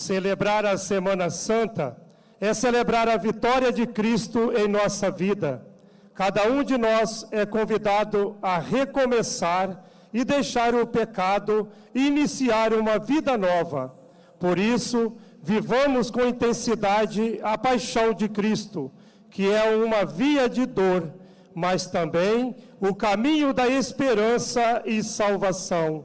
Celebrar a Semana Santa é celebrar a vitória de Cristo em nossa vida. Cada um de nós é convidado a recomeçar e deixar o pecado e iniciar uma vida nova. Por isso, vivamos com intensidade a paixão de Cristo, que é uma via de dor, mas também o caminho da esperança e salvação.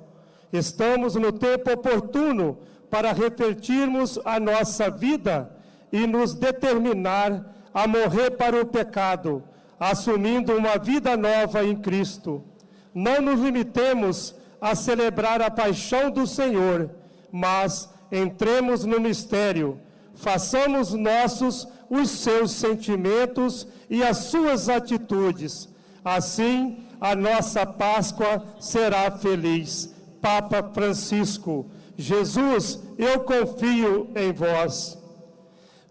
Estamos no tempo oportuno para refletirmos a nossa vida e nos determinar a morrer para o pecado, assumindo uma vida nova em Cristo. Não nos limitemos a celebrar a paixão do Senhor, mas entremos no mistério, façamos nossos os seus sentimentos e as suas atitudes. Assim, a nossa Páscoa será feliz. Papa Francisco, Jesus, eu confio em vós.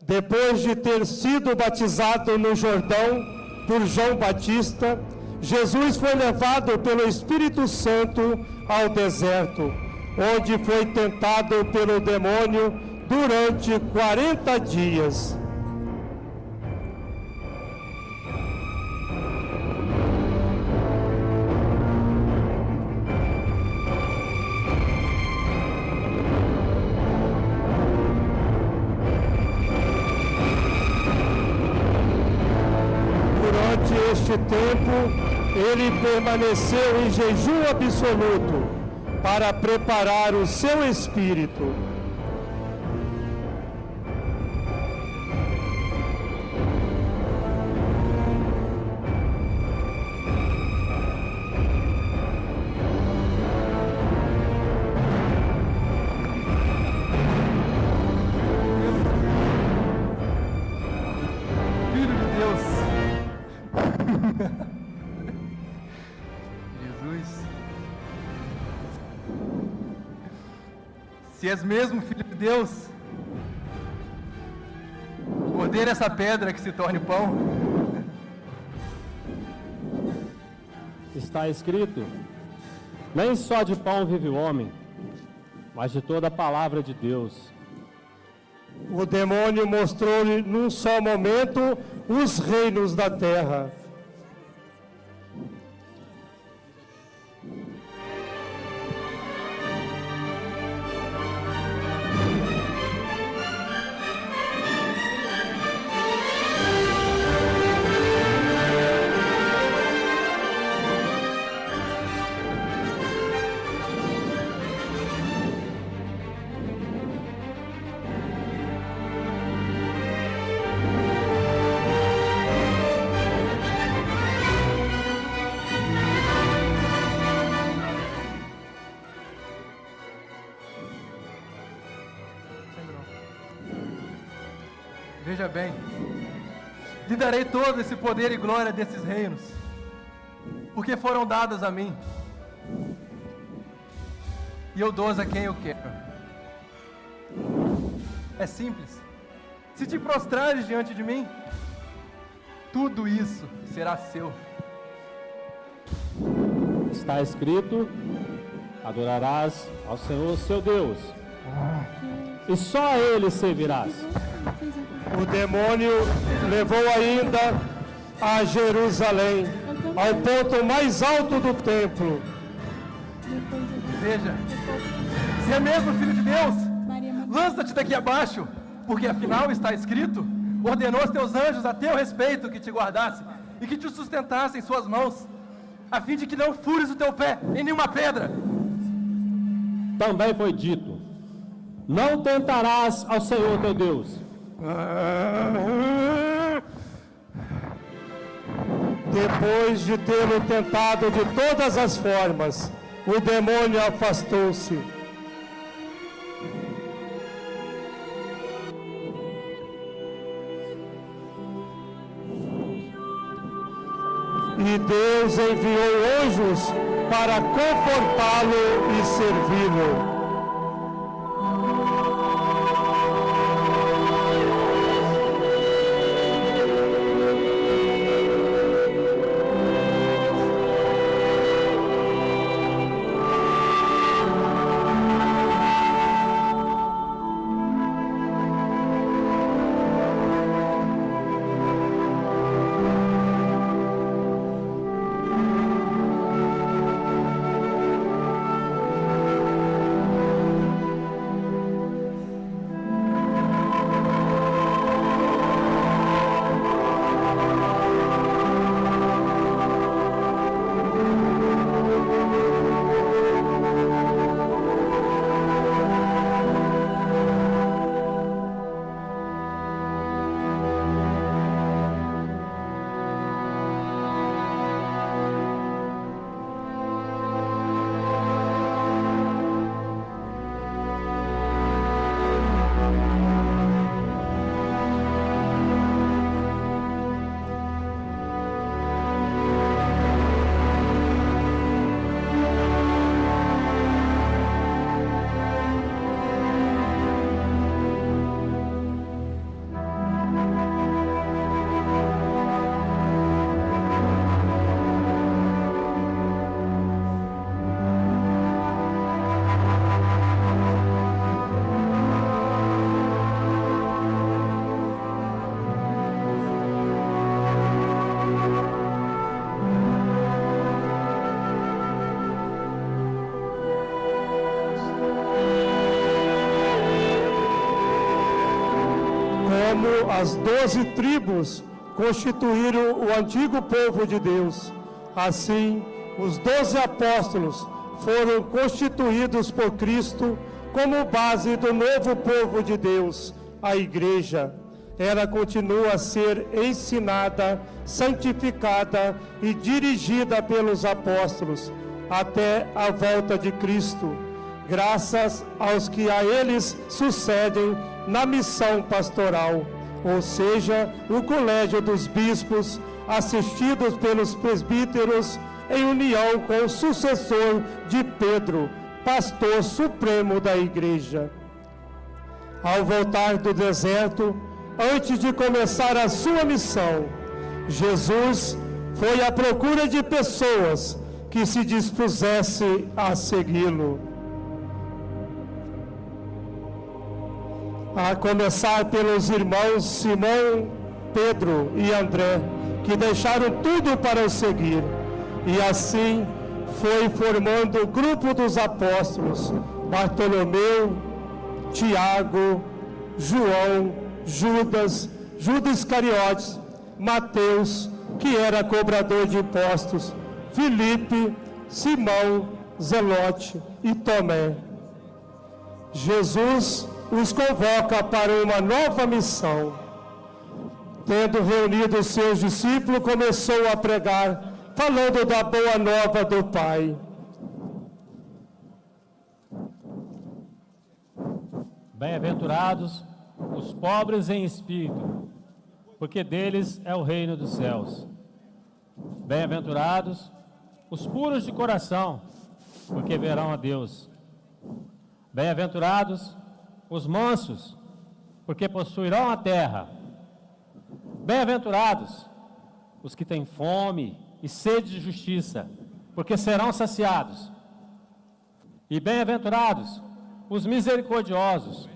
Depois de ter sido batizado no Jordão por João Batista, Jesus foi levado pelo Espírito Santo ao deserto, onde foi tentado pelo demônio durante 40 dias. Este tempo, ele permaneceu em jejum absoluto para preparar o seu espírito. Se és mesmo filho de Deus, ordena essa pedra que se torne pão. Está escrito: nem só de pão vive o homem, mas de toda a palavra de Deus. O demônio mostrou-lhe num só momento os reinos da terra. Veja bem, lhe darei todo esse poder e glória desses reinos, porque foram dados a mim, e eu dou a quem eu quero. É simples. Se te prostrares diante de mim, tudo isso será seu. Está escrito: adorarás ao Senhor seu Deus, e só a Ele servirás. O demônio levou ainda a Jerusalém, ao ponto mais alto do templo. Veja, se é mesmo filho de Deus, lança-te daqui abaixo, porque afinal está escrito: ordenou aos teus anjos a teu respeito que te guardassem e que te sustentassem em suas mãos, a fim de que não fures o teu pé em nenhuma pedra. Também foi dito: não tentarás ao Senhor teu Deus. Depois de tê-lo tentado de todas as formas, o demônio afastou-se. E Deus enviou anjos para confortá-lo e servi-lo. como as 12 tribos constituíram o antigo povo de Deus, assim, os 12 apóstolos foram constituídos por Cristo como base do novo povo de Deus, a Igreja. Ela continua a ser ensinada, santificada e dirigida pelos apóstolos até a volta de Cristo, graças aos que a eles sucedem na missão pastoral, ou seja, o colégio dos bispos, assistidos pelos presbíteros, em união com o sucessor de Pedro, pastor supremo da Igreja. Ao voltar do deserto, antes de começar a sua missão, Jesus foi à procura de pessoas que se dispusessem a segui-lo. A começar pelos irmãos Simão, Pedro e André, que deixaram tudo para o seguir. E assim foi formando o grupo dos apóstolos: Bartolomeu, Tiago, João, Judas Iscariotes, Mateus, que era cobrador de impostos, Filipe, Simão, Zelote e Tomé. Jesus os convoca para uma nova missão. Tendo reunido os seus discípulos, começou a pregar, falando da boa nova do Pai. Bem-aventurados os pobres em espírito, porque deles é o reino dos céus. Bem-aventurados os puros de coração, porque verão a Deus. Bem-aventurados os mansos, porque possuirão a terra. Bem-aventurados os que têm fome e sede de justiça, porque serão saciados. E bem-aventurados os misericordiosos,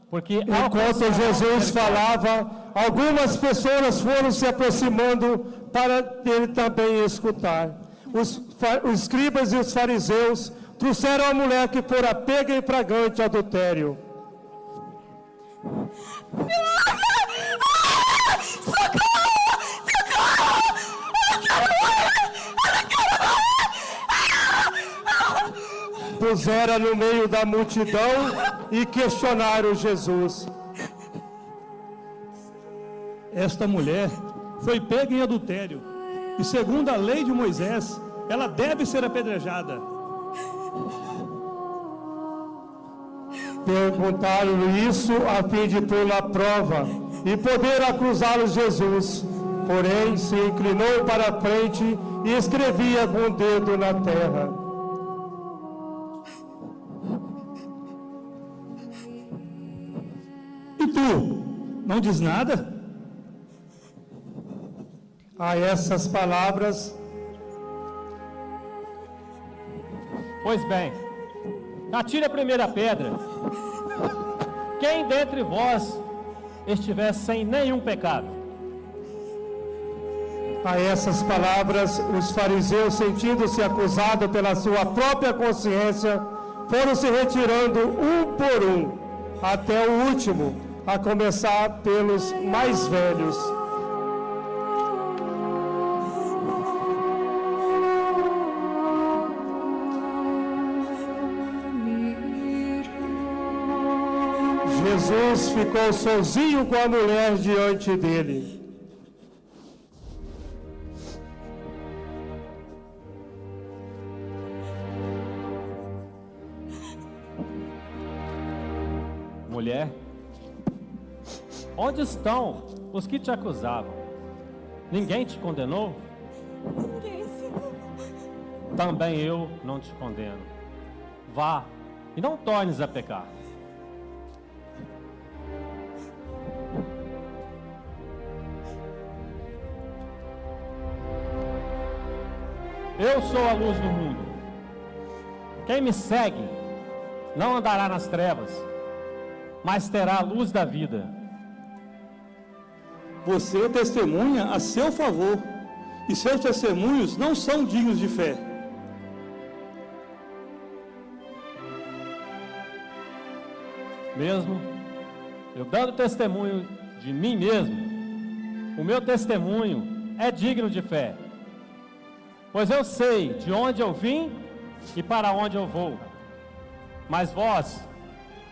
porque enquanto Jesus falava, algumas pessoas foram se aproximando para ele também escutar. Os escribas e os fariseus trouxeram a mulher que fora pega em flagrante adultério. Puseram no meio da multidão e questionaram Jesus. Esta mulher foi pega em adultério, e segundo a lei de Moisés, ela deve ser apedrejada. Perguntaram isso a fim de pô-la à prova e poder acusá-lo Jesus. Porém, se inclinou para a frente e escrevia com o dedo na terra. E tu, não diz nada? A essas palavras, Pois bem, atire a primeira pedra. Quem dentre vós estiver sem nenhum pecado? a essas palavras, os fariseus, sentindo-se acusados pela sua própria consciência, foram se retirando um por um, até o último, a começar pelos mais velhos. Jesus ficou sozinho com a mulher diante dele. Mulher, onde estão os que te acusavam? Ninguém te condenou? Ninguém, Senhor. Também eu não te condeno. Vá e não tornes a pecar. Eu sou a luz do mundo. Quem me segue não andará nas trevas, mas terá a luz da vida. Você testemunha a seu favor, e seus testemunhos não são dignos de fé. Mesmo eu dando testemunho de mim mesmo, o meu testemunho é digno de fé, pois eu sei de onde eu vim e para onde eu vou. Mas vós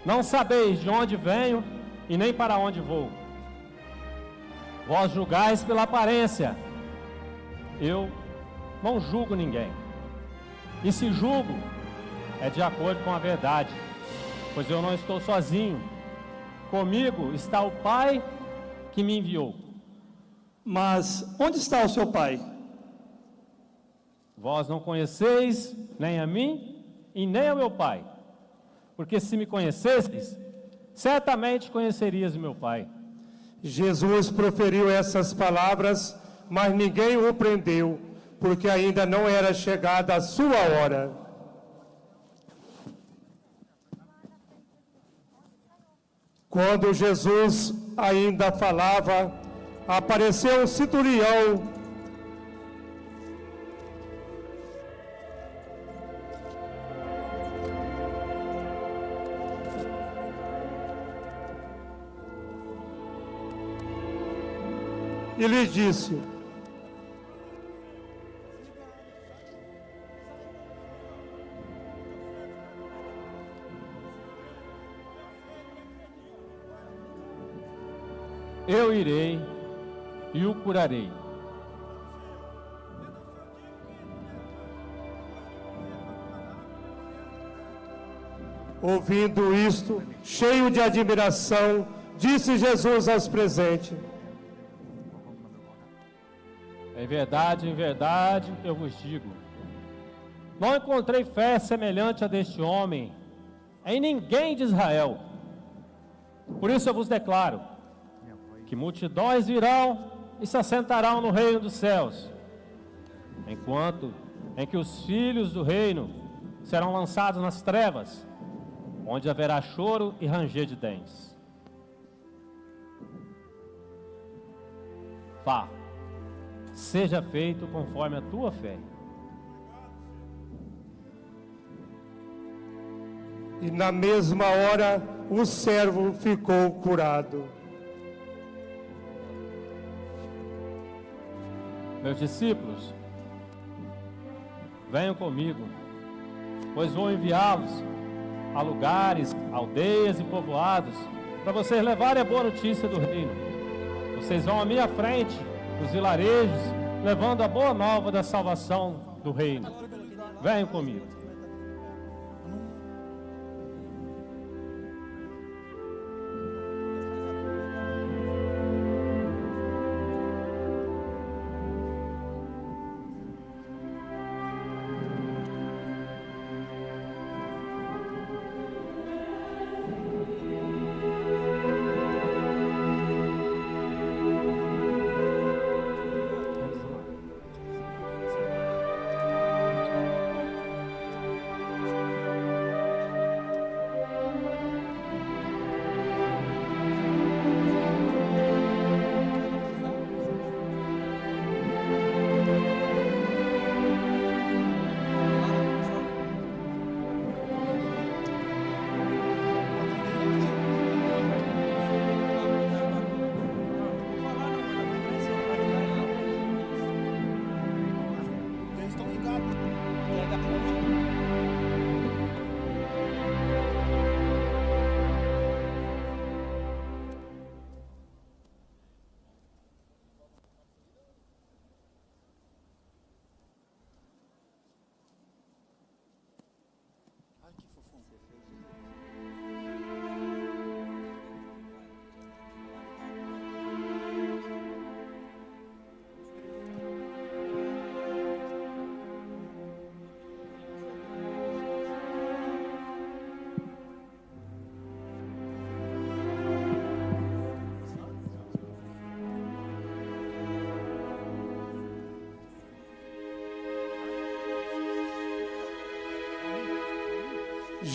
não sabeis de onde venho e nem para onde vou. Vós julgais pela aparência, eu não julgo ninguém. E se julgo, é de acordo com a verdade, pois eu não estou sozinho. Comigo está o Pai que me enviou. Mas onde está o seu pai? Vós não conheceis nem a mim e nem ao meu Pai. Porque se me conhecesseis, certamente conhecerias o meu Pai. Jesus proferiu essas palavras, mas ninguém o prendeu, porque ainda não era chegada a sua hora. Quando Jesus ainda falava, apareceu um centurião e lhe disse: Eu irei e o curarei. Ouvindo isto, cheio de admiração, disse Jesus aos presentes: Em verdade, eu vos digo, não encontrei fé semelhante a deste homem em ninguém de Israel. Por isso eu vos declaro que multidões virão e se assentarão no reino dos céus, enquanto em que os filhos do reino serão lançados nas trevas, onde haverá choro e ranger de dentes. Vá, seja feito conforme a tua fé. E na mesma hora o servo ficou curado. Meus discípulos, venham comigo, pois vou enviá-los a lugares, aldeias e povoados, para vocês levarem a boa notícia do reino. Vocês vão à minha frente, nos vilarejos, levando a boa nova da salvação do reino. Venham comigo.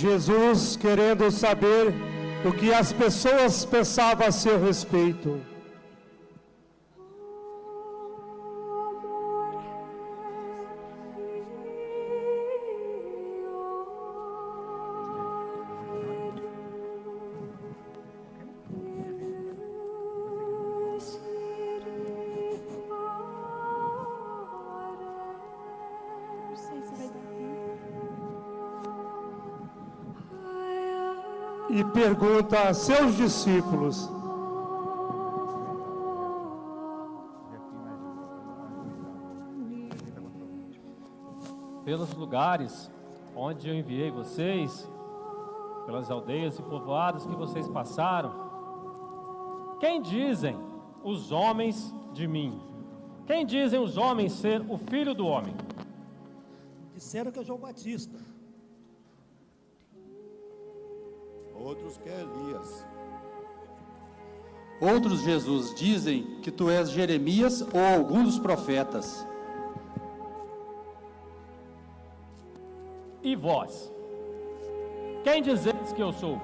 Jesus, querendo saber o que as pessoas pensavam a seu respeito, e pergunta a seus discípulos: pelos lugares onde eu enviei vocês, pelas aldeias e povoados que vocês passaram, quem dizem os homens de mim? Quem dizem os homens ser o Filho do Homem? Disseram que é João Batista. Outros que é Elias. Outros, Jesus, dizem que tu és Jeremias ou algum dos profetas. E vós? Quem dizeis que eu sou?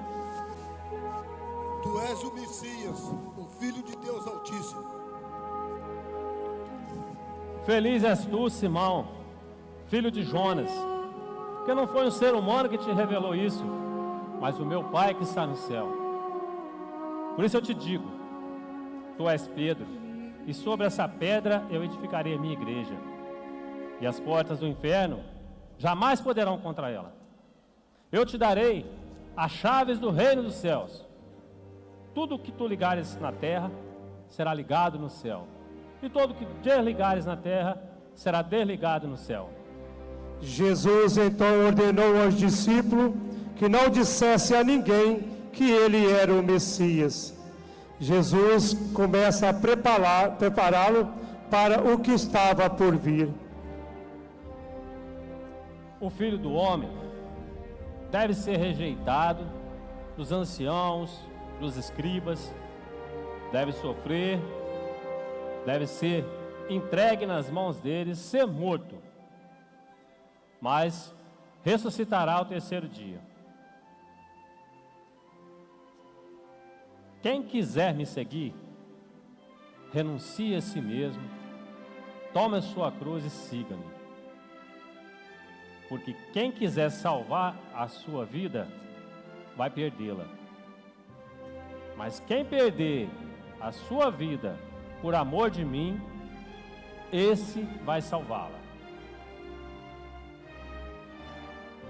Tu és o Messias, o Filho de Deus Altíssimo. Feliz és tu, Simão, filho de Jonas, porque não foi um ser humano que te revelou isso, mas o meu Pai que está no céu. Por isso eu te digo, tu és Pedro, e sobre essa pedra eu edificarei a minha igreja, e as portas do inferno jamais poderão contra ela. Eu te darei as chaves do reino dos céus. Tudo o que tu ligares na terra será ligado no céu, e todo o que desligares na terra será desligado no céu. Jesus então ordenou aos discípulos que não dissesse a ninguém que ele era o Messias. Jesus começa a prepará-lo para o que estava por vir. O Filho do Homem deve ser rejeitado dos anciãos, dos escribas, deve sofrer, deve ser entregue nas mãos deles, ser morto, mas ressuscitará ao terceiro dia. Quem quiser me seguir, renuncie a si mesmo, tome a sua cruz e siga-me. Porque quem quiser salvar a sua vida, vai perdê-la. Mas quem perder a sua vida por amor de mim, esse vai salvá-la.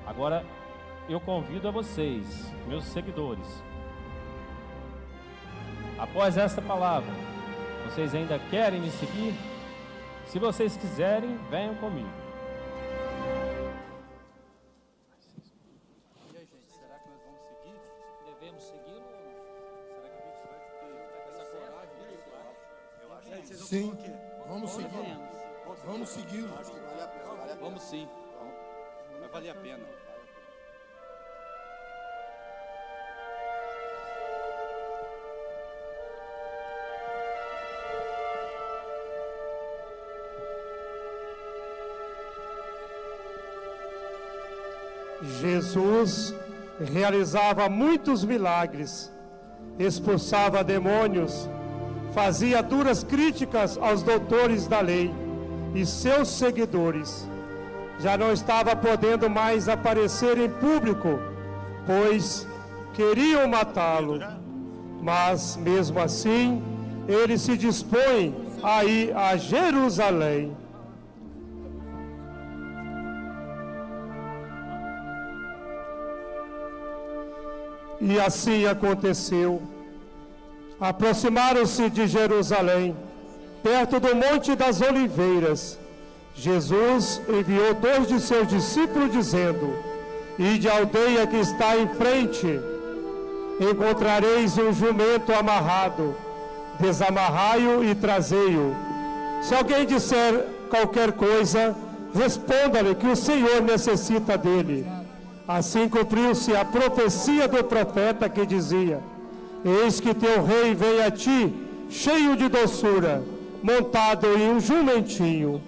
Agora, eu convido a vocês, meus seguidores, após esta palavra, vocês ainda querem me seguir? Se vocês quiserem, venham comigo. E aí, gente, será que nós vamos seguir? Devemos segui-lo ou não? Será que a gente vai ter essa coragem? Sim, vamos seguir. Vamos segui-lo. Vamos sim. Vai valer a pena. Jesus realizava muitos milagres, expulsava demônios, fazia duras críticas aos doutores da lei e seus seguidores. Já não estava podendo mais aparecer em público, pois queriam matá-lo. Mas, mesmo assim, ele se dispõe a ir a Jerusalém. E assim aconteceu. Aproximaram-se de Jerusalém, perto do Monte das Oliveiras. Jesus enviou 2 de seus discípulos, dizendo: Ide à aldeia que está em frente, encontrareis um jumento amarrado, desamarrai-o e trazei-o. Se alguém disser qualquer coisa, responda-lhe que o Senhor necessita dele. Assim cumpriu-se a profecia do profeta que dizia: Eis que teu rei vem a ti, cheio de doçura, montado em um jumentinho.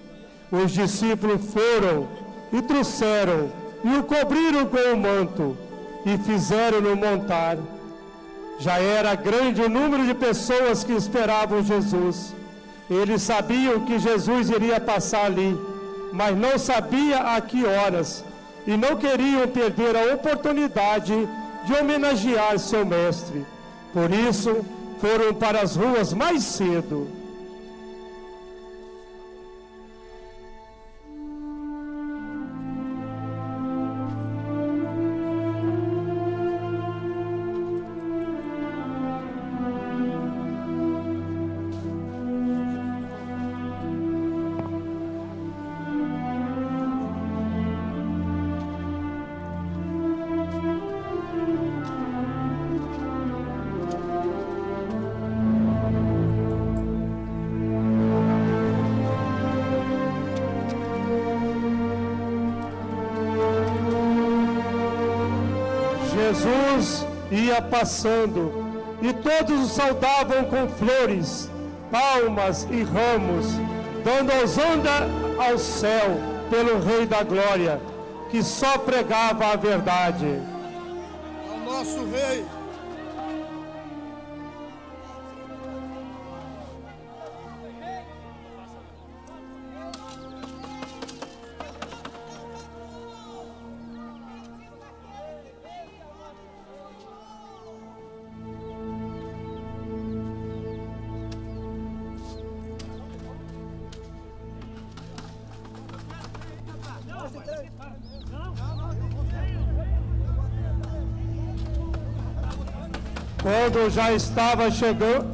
Os discípulos foram e trouxeram, e o cobriram com o manto, e fizeram-no montar. Já era grande o número de pessoas que esperavam Jesus. Eles sabiam que Jesus iria passar ali, mas não sabia a que horas, e não queriam perder a oportunidade de homenagear seu mestre. Por isso, foram para as ruas mais cedo. Jesus ia passando e todos o saudavam com flores, palmas e ramos, dando hosanna ao céu pelo Rei da Glória, que só pregava a verdade. Ao nosso Rei.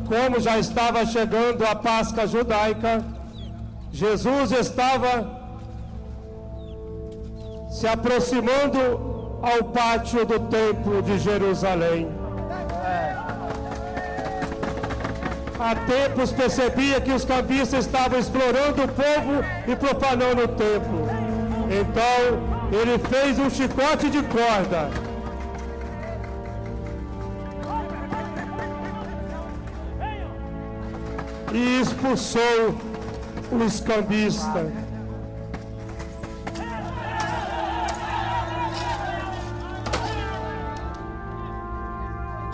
Como já estava chegando a Páscoa judaica, Jesus estava se aproximando ao pátio do templo de Jerusalém. Há tempos percebia que os cambistas estavam explorando o povo e profanando o templo. Então ele fez um chicote de corda e expulsou os cambistas.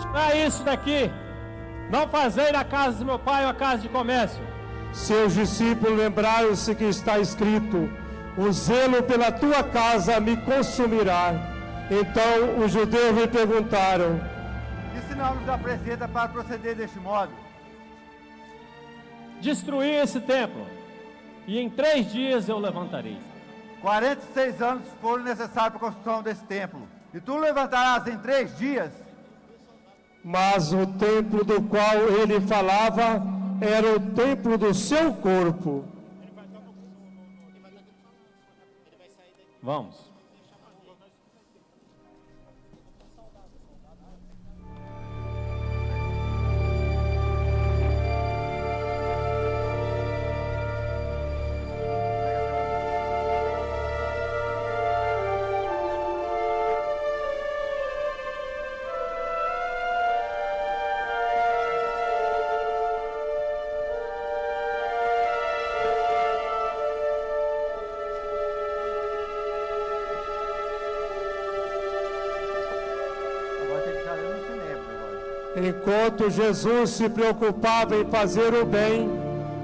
Tirar isso daqui. Não fazei na casa do meu pai uma casa de comércio. Seus discípulos lembraram-se que está escrito: o zelo pela tua casa me consumirá. Então os judeus lhe perguntaram: que sinal nos apresenta para proceder deste modo? Destruir esse templo, e em 3 dias eu levantarei. 46 anos foram necessários para a construção desse templo, e tu levantarás em 3 dias? Mas o templo do qual ele falava era o templo do seu corpo. Vamos. Enquanto Jesus se preocupava em fazer o bem,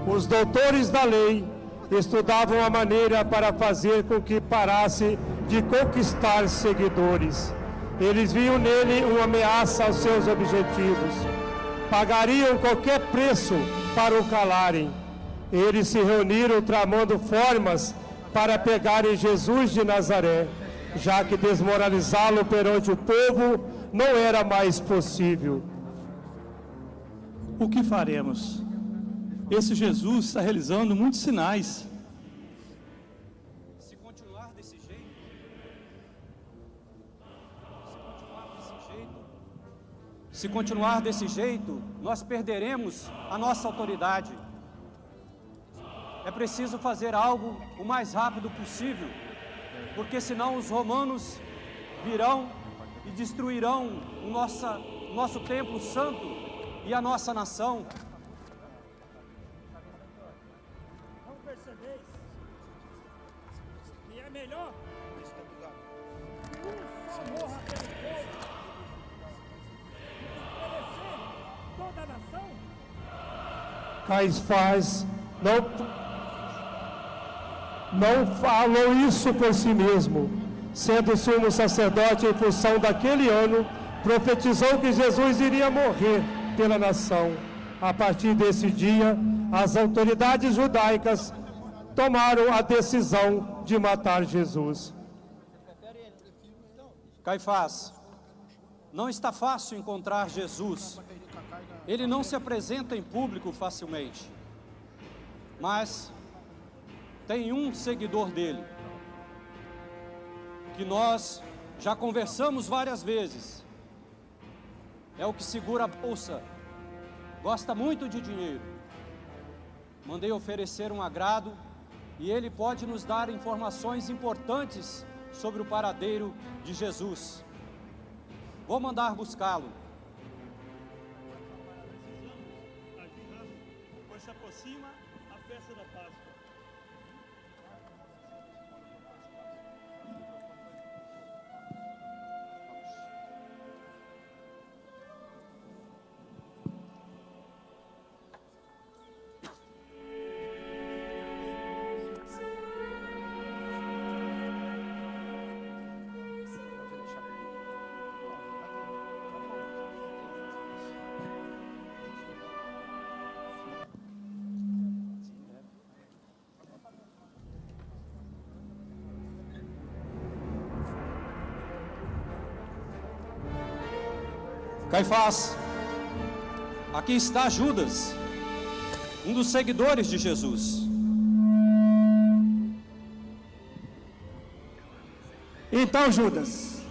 os doutores da lei estudavam a maneira para fazer com que parasse de conquistar seguidores. Eles viam nele uma ameaça aos seus objetivos. Pagariam qualquer preço para o calarem. Eles se reuniram tramando formas para pegarem Jesus de Nazaré, já que desmoralizá-lo perante o povo não era mais possível. O que faremos? Esse Jesus está realizando muitos sinais. Se continuar desse jeito, nós perderemos a nossa autoridade. É preciso fazer algo o mais rápido possível, porque senão os romanos virão e destruirão o nosso templo santo e a nossa nação. Não percebeis que é melhor que um só morra pelo povo do que perecer toda a nação? Caifás não falou isso por si mesmo. Sendo sumo sacerdote em função daquele ano, profetizou que Jesus iria morrer pela nação. A partir desse dia, as autoridades judaicas tomaram a decisão de matar Jesus. Caifás, não está fácil encontrar Jesus. Ele não se apresenta em público facilmente, mas tem um seguidor dele, que nós já conversamos várias vezes. É o que segura a bolsa, gosta muito de dinheiro. Mandei oferecer um agrado e ele pode nos dar informações importantes sobre o paradeiro de Jesus. Vou mandar buscá-lo. Pois se aproxima a festa da Páscoa. Caifás, aqui está Judas, um dos seguidores de Jesus. Então, Judas,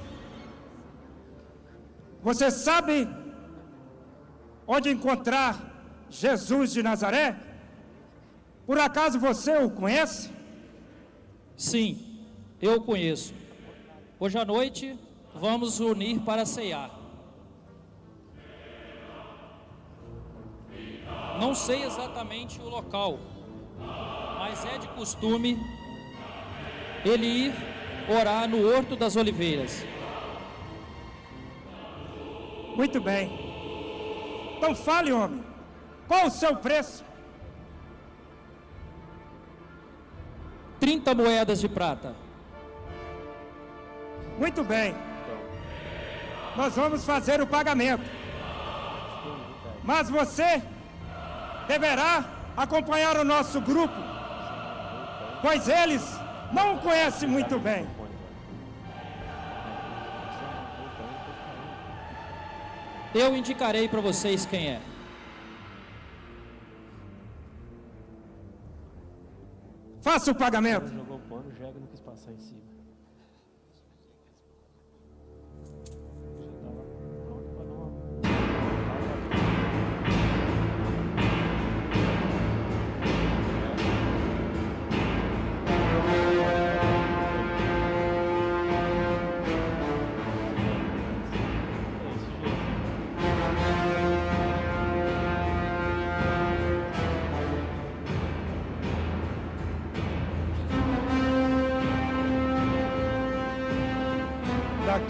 você sabe onde encontrar Jesus de Nazaré? Por acaso você o conhece? Sim, eu o conheço. Hoje à noite vamos nos unir para ceiar. Não sei exatamente o local, mas é de costume ele ir orar no Horto das Oliveiras. Muito bem. Então fale, homem. Qual o seu preço? 30 moedas de prata. Muito bem. Nós vamos fazer o pagamento. Mas você deverá acompanhar o nosso grupo, pois eles não o conhecem muito bem. Eu indicarei para vocês quem é. Faça o pagamento. Jogou o pano, o Jega não quis passar em cima.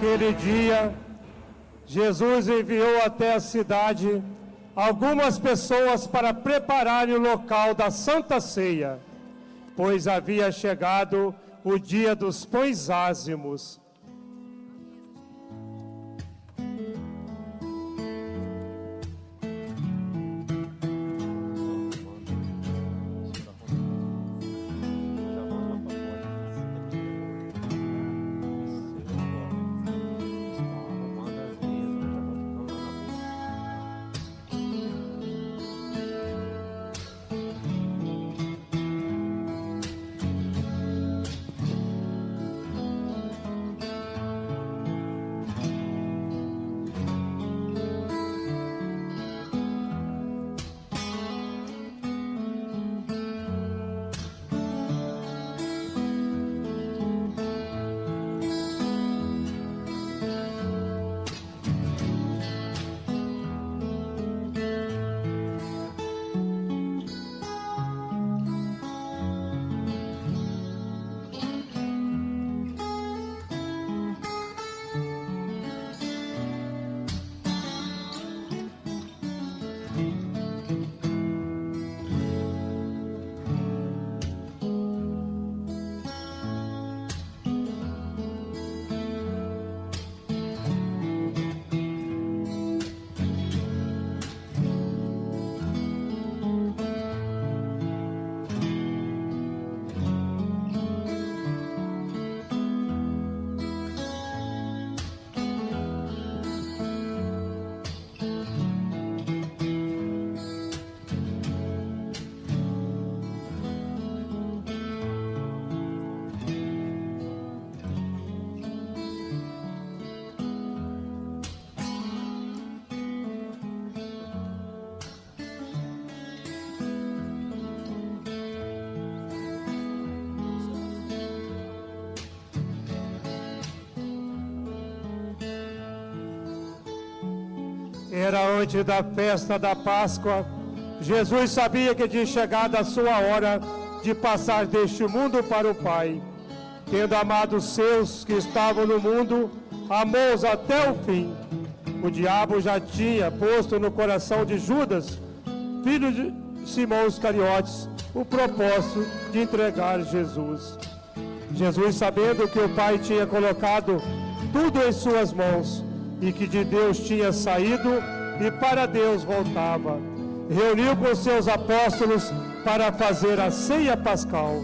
Naquele dia, Jesus enviou até a cidade algumas pessoas para prepararem o local da Santa Ceia, pois havia chegado o dia dos pães ázimos. Era antes da festa da Páscoa. Jesus sabia que tinha chegado a sua hora de passar deste mundo para o Pai. Tendo amado os seus que estavam no mundo, amou-os até o fim. O diabo já tinha posto no coração de Judas, filho de Simão Iscariotes, o propósito de entregar Jesus. Jesus, sabendo que o Pai tinha colocado tudo em suas mãos e que de Deus tinha saído e para Deus voltava, reuniu com seus apóstolos para fazer a ceia pascal.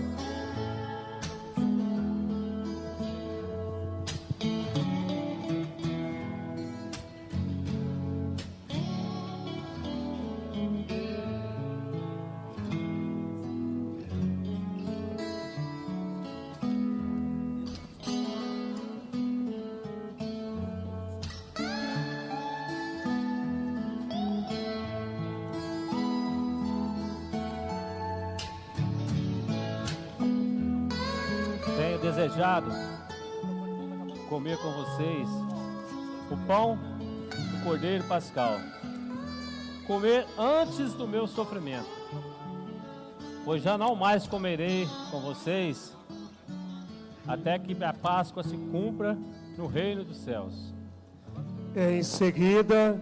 Tenho desejado comer com vocês o pão do Cordeiro Pascal, comer antes do meu sofrimento, pois já não mais comerei com vocês até que a Páscoa se cumpra no reino dos céus. Em seguida,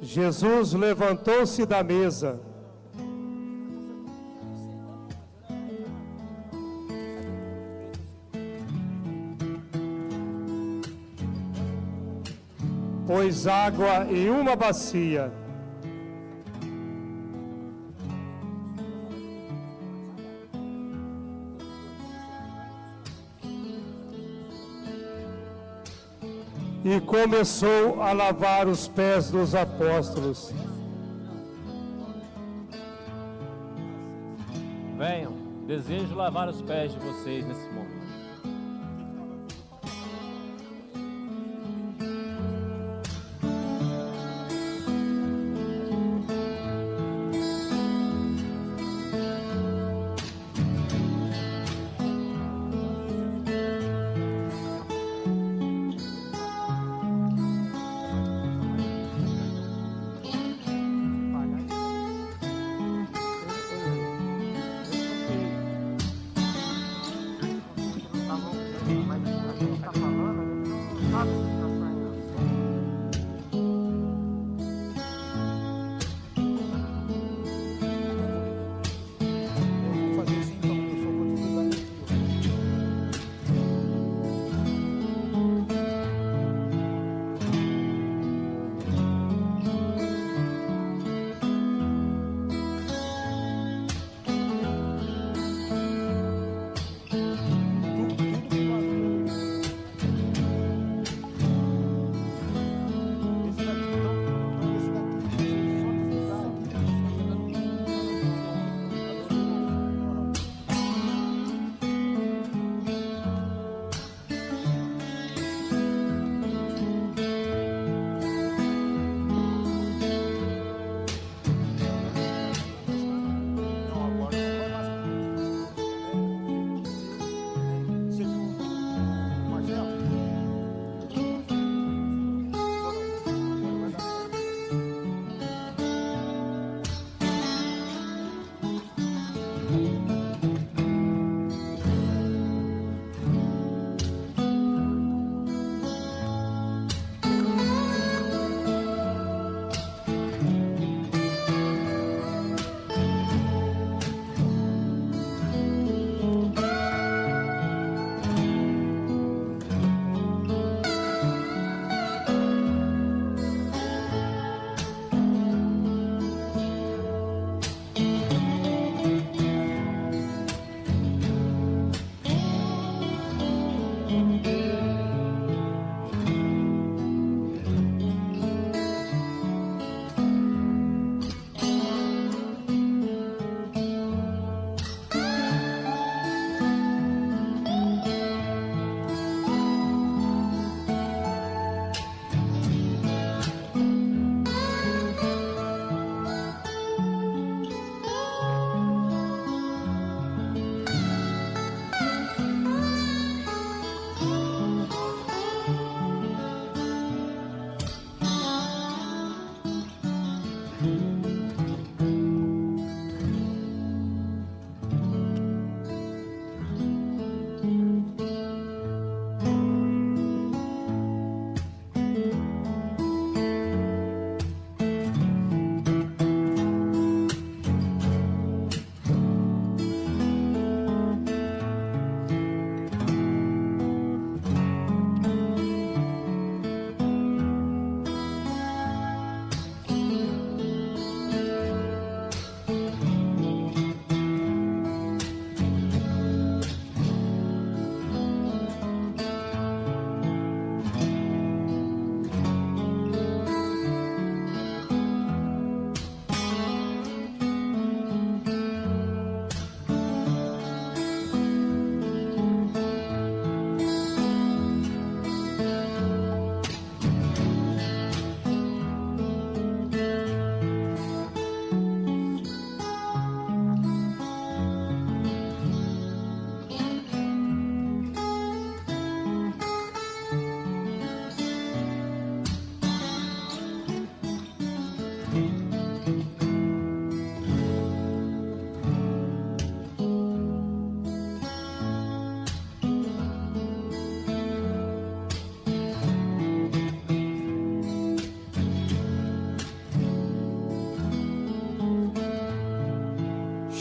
Jesus levantou-se da mesa, pôs água em uma bacia, e começou a lavar os pés dos apóstolos. Venham, desejo lavar os pés de vocês nesse momento.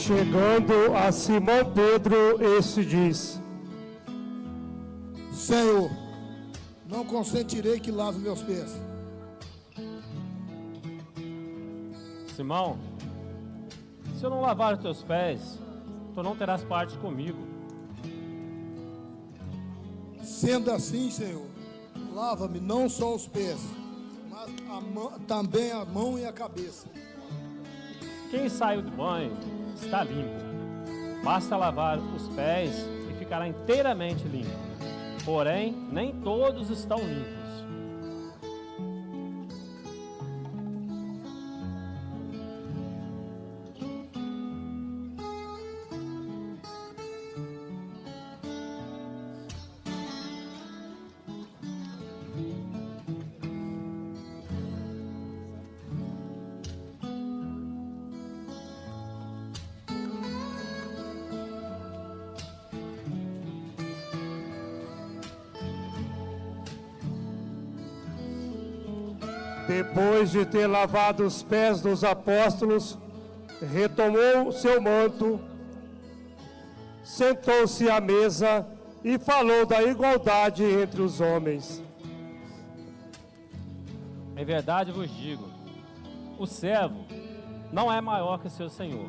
chegando a Simão Pedro, este diz: Senhor, não consentirei que lave meus pés. Simão, se eu não lavar os teus pés, tu não terás parte comigo. Sendo assim, Senhor, lava-me não só os pés, mas também a mão e a cabeça. Quem saiu do banho está limpo. Basta lavar os pés e ficará inteiramente limpo. Porém, nem todos estão limpos. Depois de ter lavado os pés dos apóstolos, retomou seu manto, sentou-se à mesa e falou da igualdade entre os homens. Em verdade vos digo, o servo não é maior que seu senhor.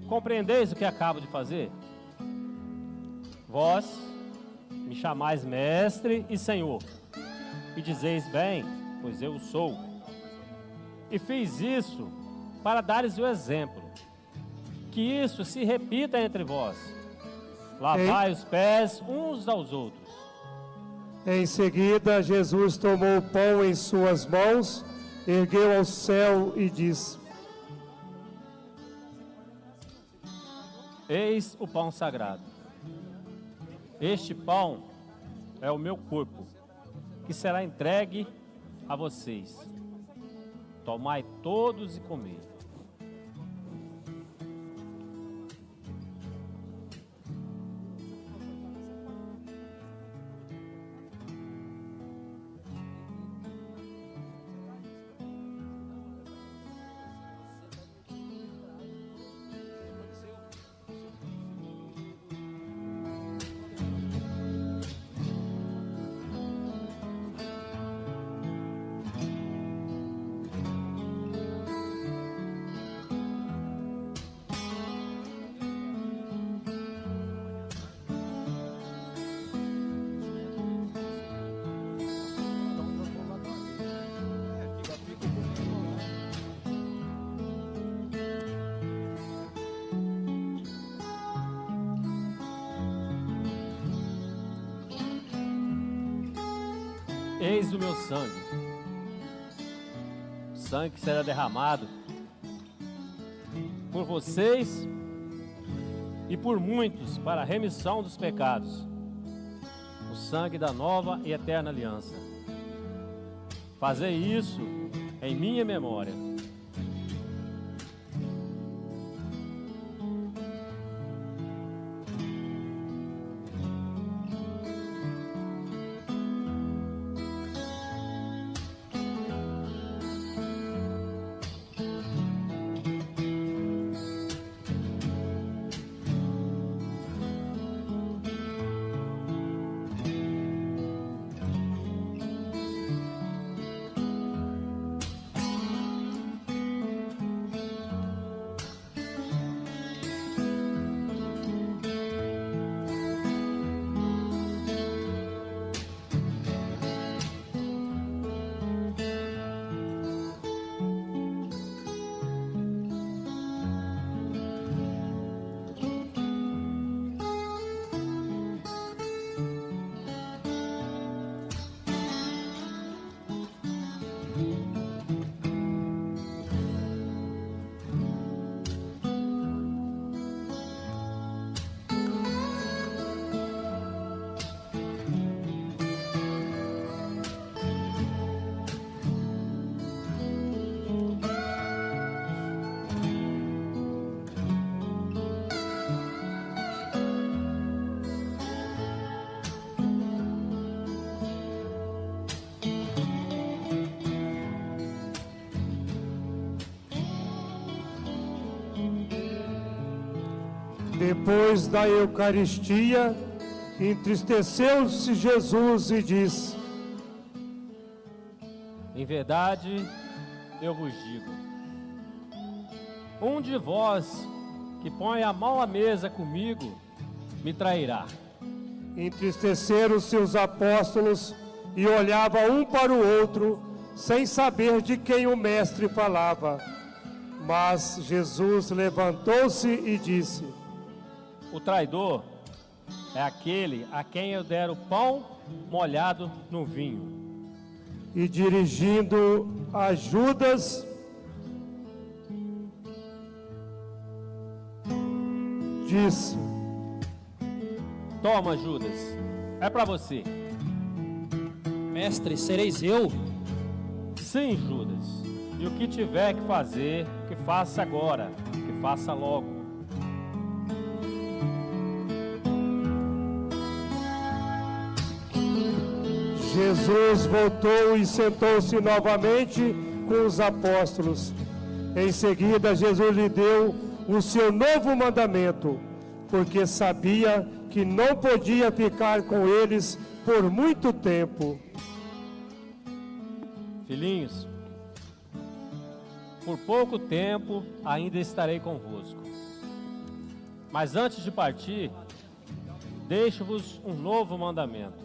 Compreendeis o que acabo de fazer? Vós me chamais mestre e senhor, e dizeis bem, pois eu sou. E fiz isso para dar-lhes o exemplo, que isso se repita entre vós. Lavai os pés uns aos outros. Em seguida, Jesus tomou o pão em suas mãos, ergueu ao céu e disse: Eis o pão sagrado. Este pão é o meu corpo, que será entregue a vocês. Tomai todos e comei. Eis o meu sangue, o sangue que será derramado por vocês e por muitos para a remissão dos pecados, o sangue da nova e eterna aliança. Fazei isso em minha memória. Depois da Eucaristia, entristeceu-se Jesus e disse: Em verdade, eu vos digo, um de vós que põe a mão à mesa comigo, me trairá. Entristeceram-se os apóstolos e olhavam um para o outro, sem saber de quem o mestre falava. Mas Jesus levantou-se e disse: O traidor é aquele a quem eu der o pão molhado no vinho. E dirigindo a Judas, disse: Toma, Judas, é para você. Mestre, sereis eu? Sim, Judas. E o que tiver que fazer, que faça agora, que faça logo. Jesus voltou e sentou-se novamente com os apóstolos. Em seguida, Jesus lhe deu o seu novo mandamento, porque sabia que não podia ficar com eles por muito tempo. Filhinhos, por pouco tempo ainda estarei convosco. Mas antes de partir, deixo-vos um novo mandamento.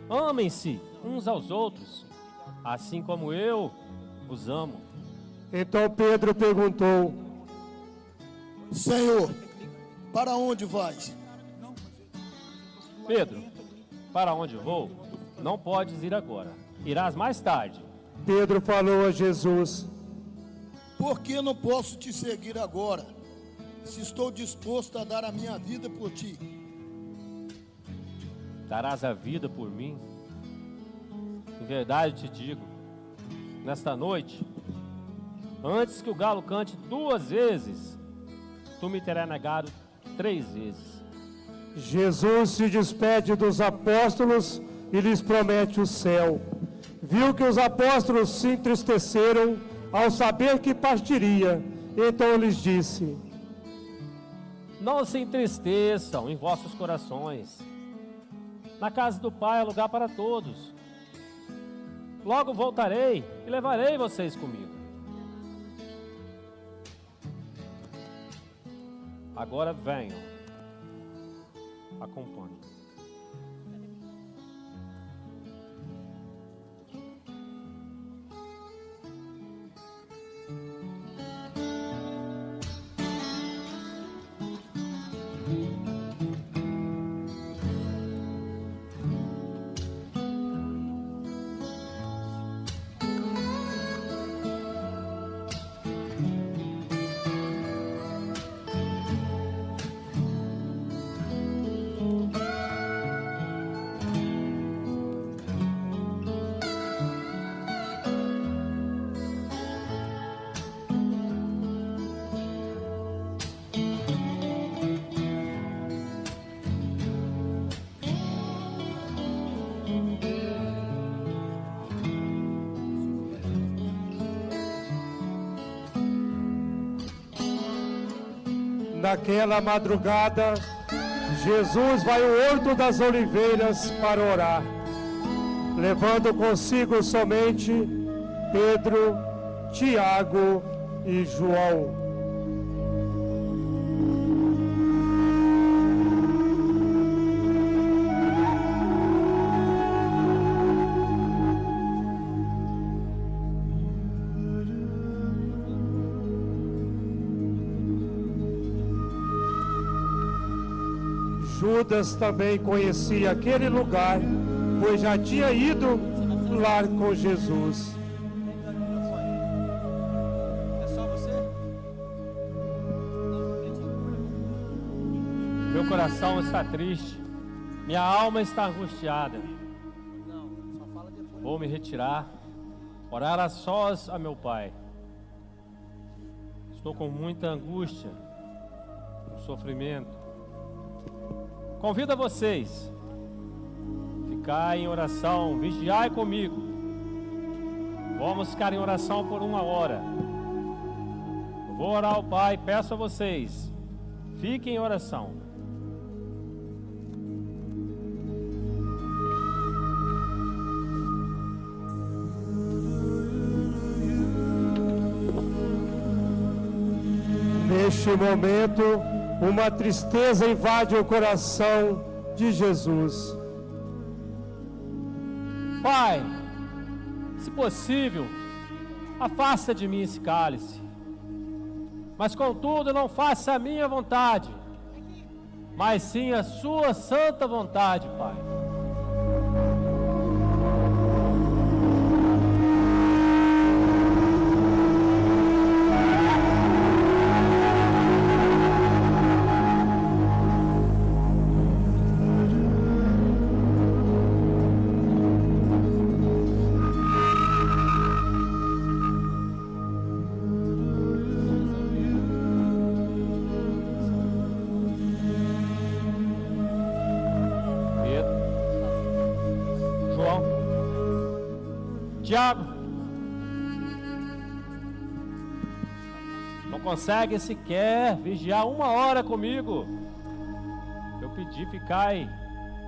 Amem-se uns aos outros, assim como eu os amo. Então Pedro perguntou: Senhor, para onde vais? Pedro, para onde vou? Não podes ir agora. Irás mais tarde. Pedro falou a Jesus: Por que não posso te seguir agora, se estou disposto a dar a minha vida por ti? Darás a vida por mim? Em verdade te digo, nesta noite, antes que o galo cante 2 vezes, tu me terás negado 3 vezes. Jesus se despede dos apóstolos e lhes promete o céu. Viu que os apóstolos se entristeceram ao saber que partiria, então lhes disse: Não se entristeçam em vossos corações. Na casa do Pai há lugar para todos. Logo voltarei e levarei vocês comigo. Agora venham, acompanhem. Naquela madrugada, Jesus vai ao Horto das Oliveiras para orar, levando consigo somente Pedro, Tiago e João. Judas também conhecia aquele lugar, pois já tinha ido lá com Jesus. É só você? Meu coração está triste, minha alma está angustiada. Vou me retirar, orar a sós a meu Pai. Estou com muita angústia, sofrimento. Convido a vocês, ficar em oração, vigiai comigo. Vamos ficar em oração por 1 hora. Eu vou orar ao Pai, peço a vocês, Fique em oração. Neste momento, uma tristeza invade o coração de Jesus. Pai, se possível, afasta de mim esse cálice. Mas contudo, não faça a minha vontade, mas sim a sua santa vontade, Pai. Tiago, não consegue sequer vigiar 1 hora comigo. Eu pedi, ficai,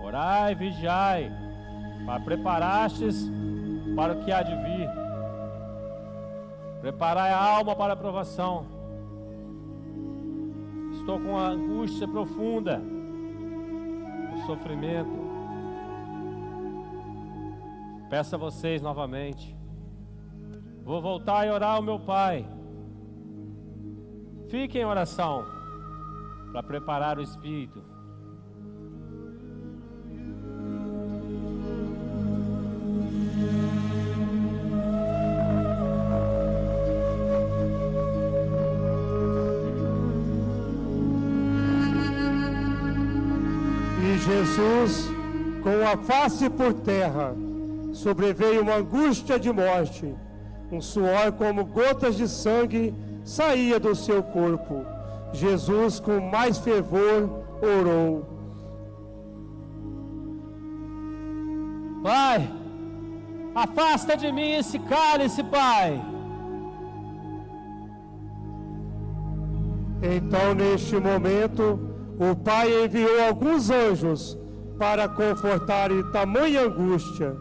orai, vigiai, para preparastes para o que há de vir. Preparai a alma para a provação. Estou com uma angústia profunda, o sofrimento. Peço a vocês novamente. Vou voltar e orar ao meu Pai. Fiquem em oração para preparar o Espírito. E Jesus, com a face por terra, sobreveio uma angústia de morte. Um suor como gotas de sangue saía do seu corpo. Jesus, com mais fervor, orou: Pai, afasta de mim esse cálice, Pai. Então, neste momento, o Pai enviou alguns anjos para confortar tamanha angústia.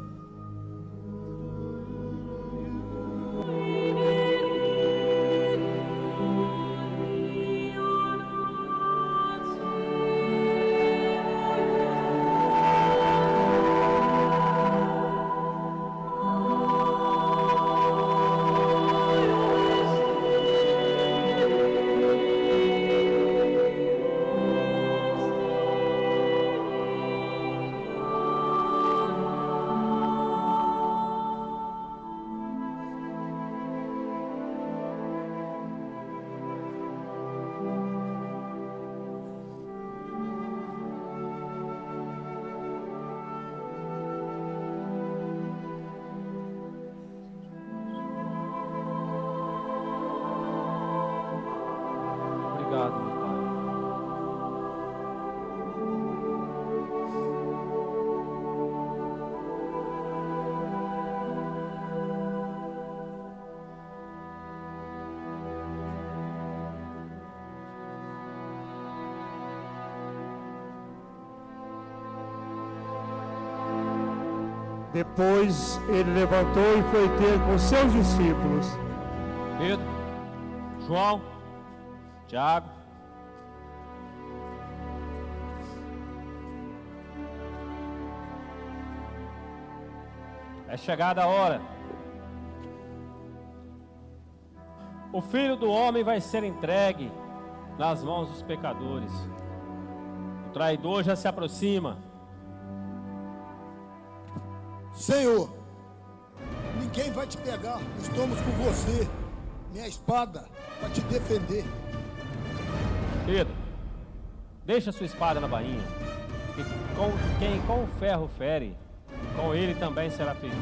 Obrigado, meu Pai. Depois ele levantou e foi ter com seus discípulos. Pedro, João, Tiago, é chegada a hora. O Filho do Homem vai ser entregue nas mãos dos pecadores. O traidor já se aproxima. Senhor, ninguém vai te pegar, estamos com você. Minha espada para te defender. Pedro, deixa sua espada na bainha, que quem com o ferro fere, com ele também será ferido.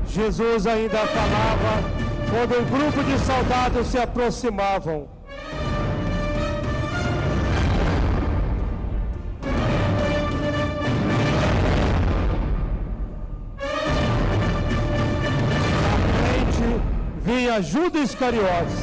Jesus ainda falava quando um grupo de soldados se aproximavam. Vinha Judas Iscariotes.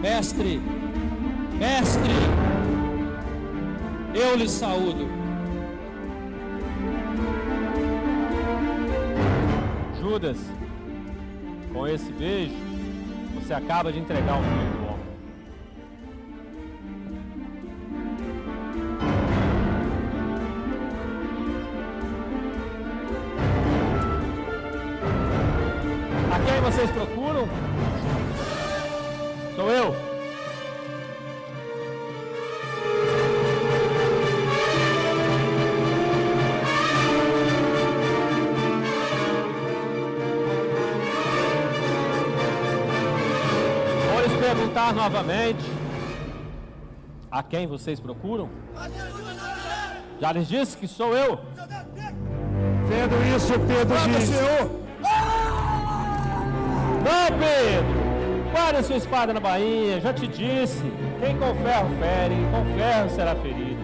Mestre, eu lhe saúdo. Judas, com esse beijo, você acaba de entregar o Filho do Homem. A quem vocês procuram? Sou eu. Vou lhes perguntar novamente: a quem vocês procuram? Já lhes disse que sou eu. Vendo isso, Pedro disse: Não, Pedro! Guarda sua espada na bainha, já te disse. Quem com ferro fere, com ferro será ferido.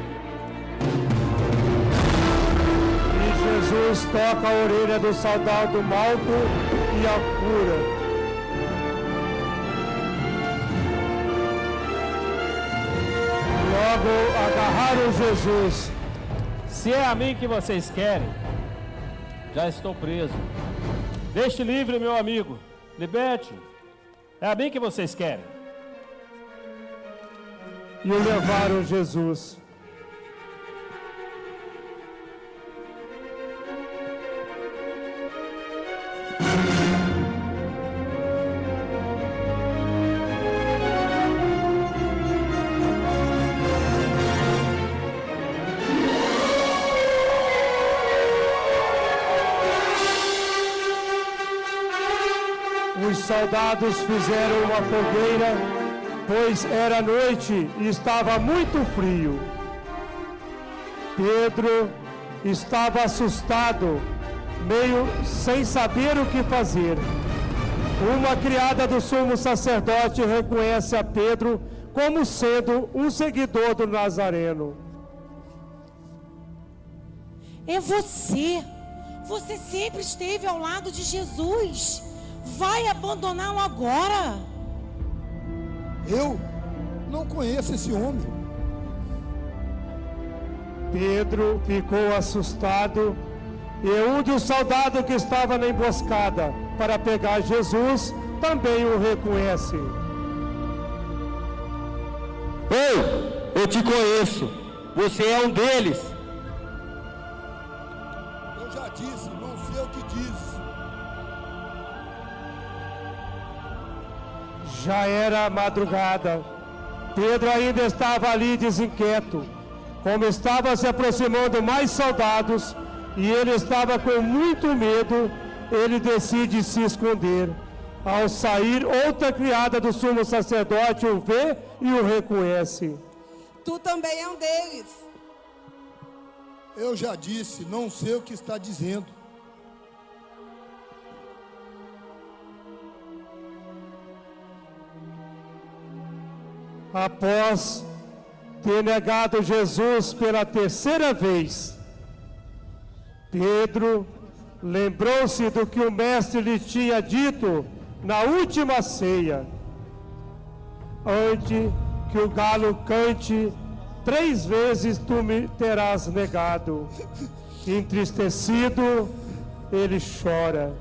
E Jesus toca a orelha do soldado Malco e a cura. Logo agarraram Jesus. Se é a mim que vocês querem, já estou preso. Deixe livre, meu amigo. Liberte. É a mim que vocês querem. E o levaram Jesus. Os soldados fizeram uma fogueira, pois era noite e estava muito frio. Pedro estava assustado, meio sem saber o que fazer. Uma criada do sumo sacerdote reconhece a Pedro como sendo um seguidor do Nazareno. É você! Você sempre esteve ao lado de Jesus! Vai abandoná-lo agora? Eu não conheço esse homem. Pedro ficou assustado e um dos soldados que estava na emboscada para pegar Jesus também o reconhece. Ei, eu te conheço. Você é um deles. Eu já disse, não sei o que diz. Já era madrugada. Pedro ainda estava ali desinquieto. Como estava se aproximando mais soldados e ele estava com muito medo, ele decide se esconder. Ao sair, outra criada do sumo sacerdote o vê e o reconhece. Tu também é um deles. Eu já disse, não sei o que está dizendo. Após ter negado Jesus pela terceira vez, Pedro lembrou-se do que o mestre lhe tinha dito na última ceia: antes que o galo cante 3 vezes tu me terás negado. Entristecido, ele chora.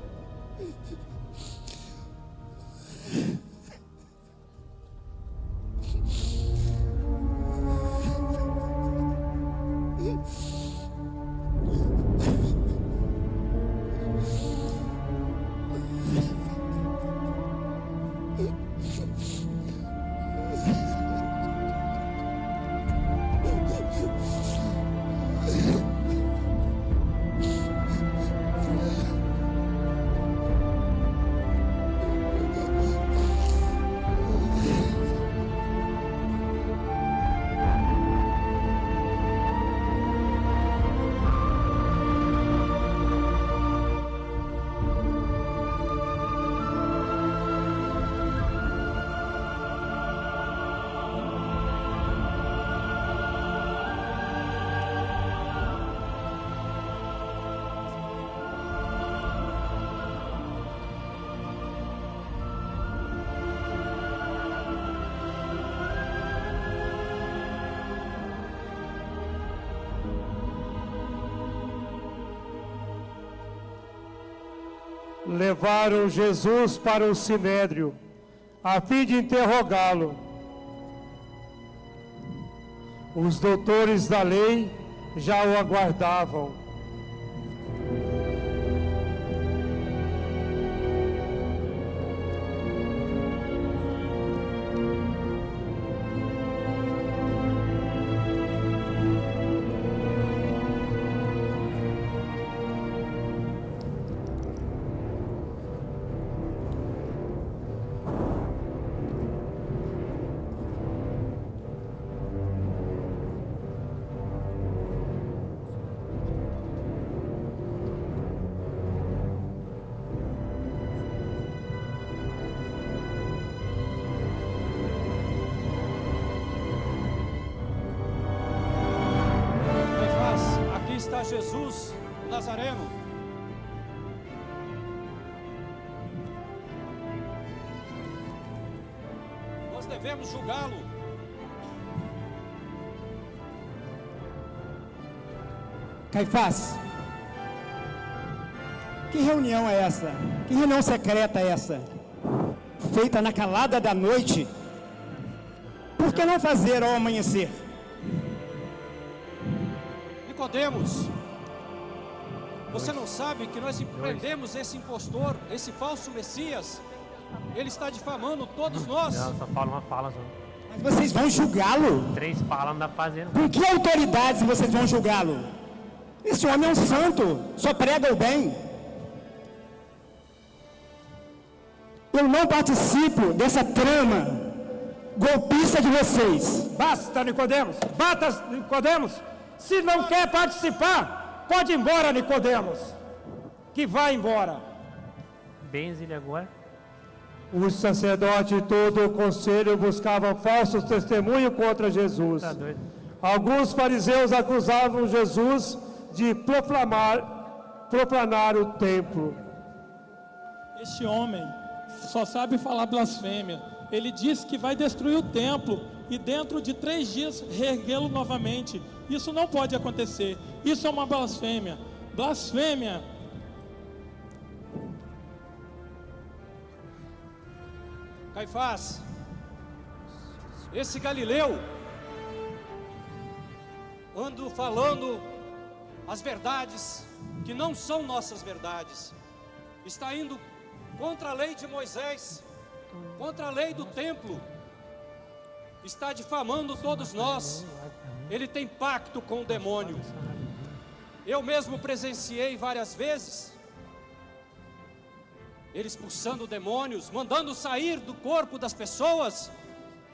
levaram Jesus para o sinédrio, a fim de interrogá-lo. Os doutores da lei já o aguardavam. Jesus, o Nazareno. Nós devemos julgá-lo. Caifás, que reunião é essa? Que reunião secreta é essa? Feita na calada da noite? Por que não fazer ao amanhecer? Nicodemos, você não sabe que nós prendemos esse impostor, esse falso Messias? Ele está difamando todos nós. Não, só fala uma fala só. Mas vocês vão julgá-lo? 3 falas não dá pra fazer. Com que autoridade vocês vão julgá-lo? Esse homem é um santo, só prega o bem. Eu não participo dessa trama golpista de vocês. Basta, Nicodemos! Basta, Nicodemos! Se não quer participar, pode ir embora, Nicodemos. Que vá embora. Benze ele agora. O sacerdote e todo o conselho buscavam falsos testemunhos contra Jesus. Tá doido. Alguns fariseus acusavam Jesus de profanar o templo. Este homem só sabe falar blasfêmia. Ele diz que vai destruir o templo e dentro de 3 dias reerguê-lo novamente. Isso não pode acontecer. Isso é uma blasfêmia. Blasfêmia. Caifás, esse Galileu anda falando as verdades que não são nossas verdades. Está indo contra a lei de Moisés, contra a lei do templo. Está difamando todos nós. Ele tem pacto com o demônio. Eu mesmo presenciei várias vezes ele expulsando demônios, mandando sair do corpo das pessoas,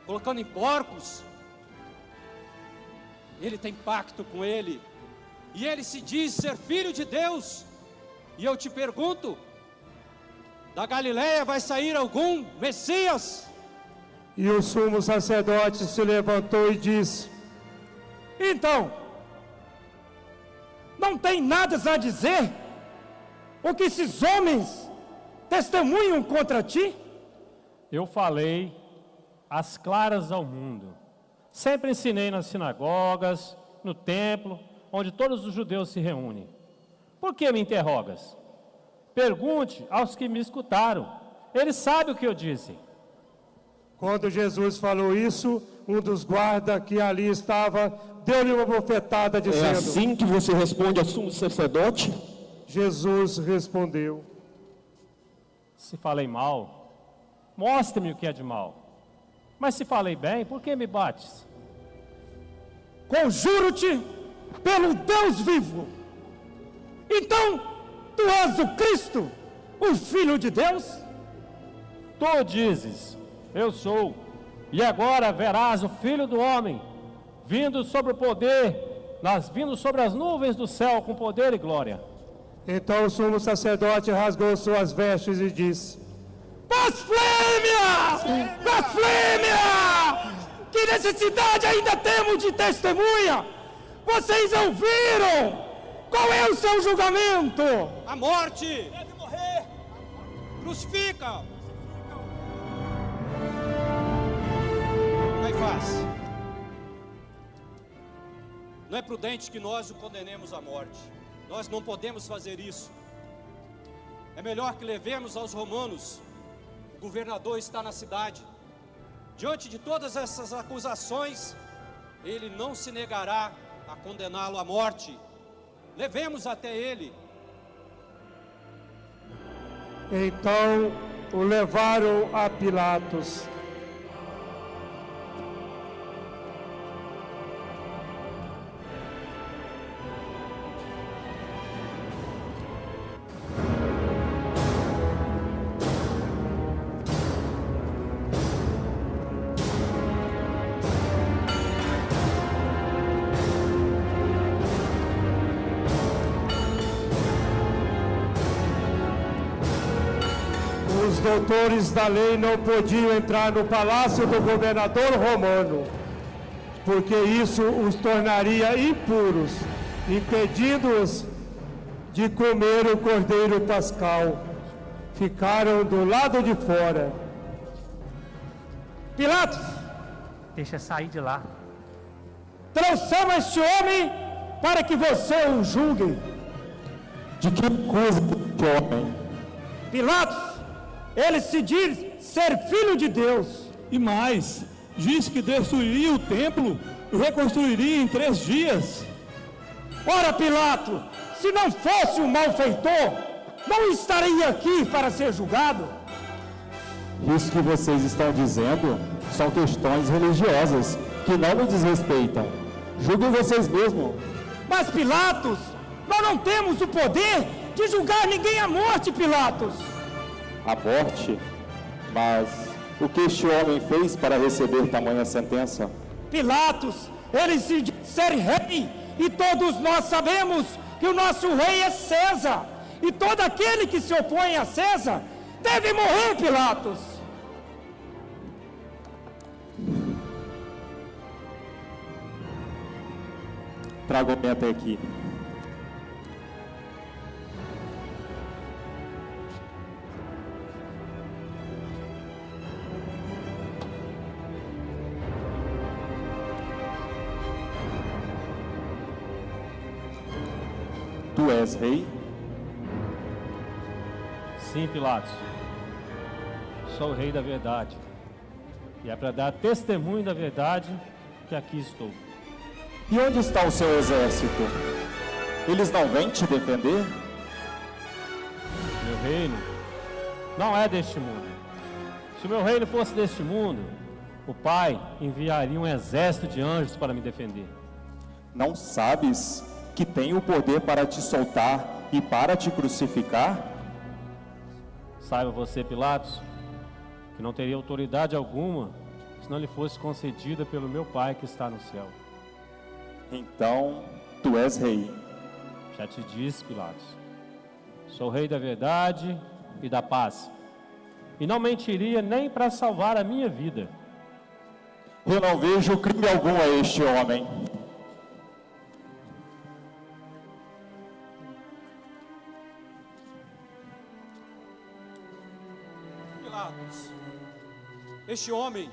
colocando em porcos. Ele tem pacto com ele, e ele se diz ser filho de Deus. E eu te pergunto, da Galileia vai sair algum Messias? E o sumo sacerdote se levantou e disse: então, não tem nada a dizer? O que esses homens testemunham contra ti? Eu falei às claras ao mundo. Sempre ensinei nas sinagogas, no templo, onde todos os judeus se reúnem. Por que me interrogas? Pergunte aos que me escutaram. Eles sabem o que eu disse. Quando Jesus falou isso, um dos guardas que ali estava deu-lhe uma bofetada dizendo: é assim que você responde ao sumo sacerdote? Jesus respondeu: se falei mal, mostre-me o que é de mal. Mas se falei bem, por que me bates? Conjuro-te pelo Deus vivo. Então, tu és o Cristo, o Filho de Deus? Tu dizes, eu sou. E agora verás o Filho do Homem, vindo sobre o poder, vindo sobre as nuvens do céu com poder e glória. Então o sumo sacerdote rasgou suas vestes e disse: blasfêmia! Blasfêmia! Que necessidade ainda temos de testemunha? Vocês ouviram? Qual é o seu julgamento? A morte! Deve morrer! Crucifica! Caifás, não é prudente que nós o condenemos à morte. Nós não podemos fazer isso. É melhor que levemos aos romanos. O governador está na cidade. Diante de todas essas acusações, ele não se negará a condená-lo à morte. Levemos até ele. Então o levaram a Pilatos. Os doutores da lei não podiam entrar no palácio do governador romano, porque isso os tornaria impuros, impedindo-os de comer o cordeiro pascal. Ficaram do lado de fora. Pilatos, Deixa sair de lá. trouxemos este homem para que você o julgue. De que coisa este homem? Pilatos, ele se diz ser filho de Deus. E mais, disse que destruiria o templo e reconstruiria em 3 dias. Ora, Pilato, se não fosse um malfeitor, não estaria aqui para ser julgado. Isso que vocês estão dizendo são questões religiosas que não me desrespeitam. Julguem vocês mesmos. Mas, Pilatos, nós não temos o poder de julgar ninguém à morte, Pilatos. A morte? Mas o que este homem fez para receber tamanha sentença? Pilatos, ele se diz ser rei, e todos nós sabemos que o nosso rei é César, e todo aquele que se opõe a César deve morrer, Pilatos. Traga-me até aqui. Tu és rei? Sim, Pilatos. Sou o rei da verdade. E é para dar testemunho da verdade que aqui estou. E onde está o seu exército? Eles não vêm te defender? Meu reino não é deste mundo. Se o meu reino fosse deste mundo, o Pai enviaria um exército de anjos para me defender. Não sabes que tem o poder para te soltar e para te crucificar? Saiba você, Pilatos, que não teria autoridade alguma se não lhe fosse concedida pelo meu Pai que está no céu. Então, tu és rei. Já te disse, Pilatos, sou rei da verdade e da paz, e não mentiria nem para salvar a minha vida. Eu não vejo crime algum a este homem. Pilatos, este homem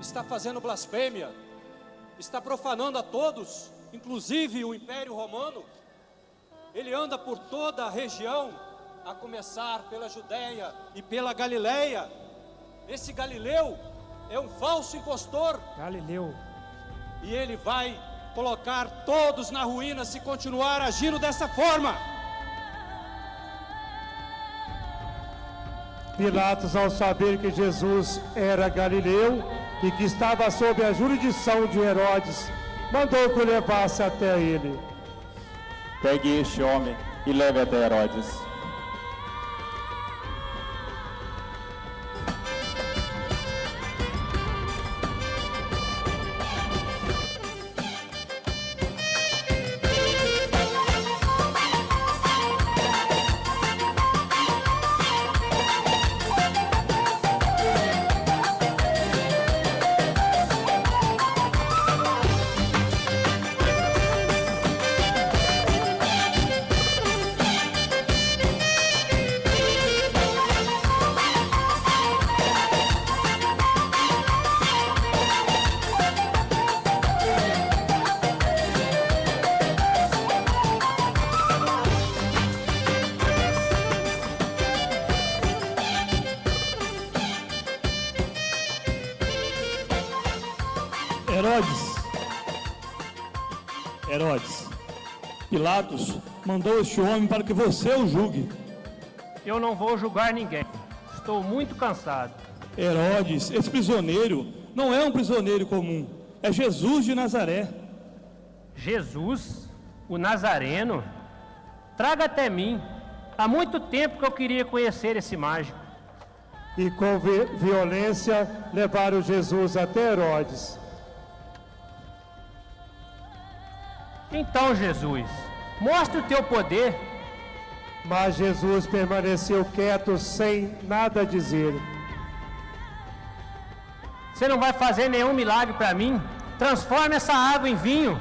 está fazendo blasfêmia, está profanando a todos, inclusive o Império Romano. Ele anda por toda a região, a começar pela Judéia e pela Galileia. Esse Galileu é um falso impostor. Galileu. E ele vai colocar todos na ruína se continuar agindo dessa forma. Pilatos, ao saber que Jesus era galileu e que estava sob a jurisdição de Herodes, mandou que o levasse até ele. Pegue este homem e leve até Herodes. Herodes, Pilatos mandou este homem para que você o julgue. Eu não vou julgar ninguém. Estou muito cansado. Herodes, esse prisioneiro não é um prisioneiro comum. É Jesus de Nazaré. Jesus, o Nazareno? Traga até mim. Há muito tempo que eu queria conhecer esse mágico. E com violência levaram Jesus até Herodes. Então, Jesus, mostre o teu poder. Mas Jesus permaneceu quieto, sem nada dizer. Você não vai fazer nenhum milagre para mim? Transforme essa água em vinho.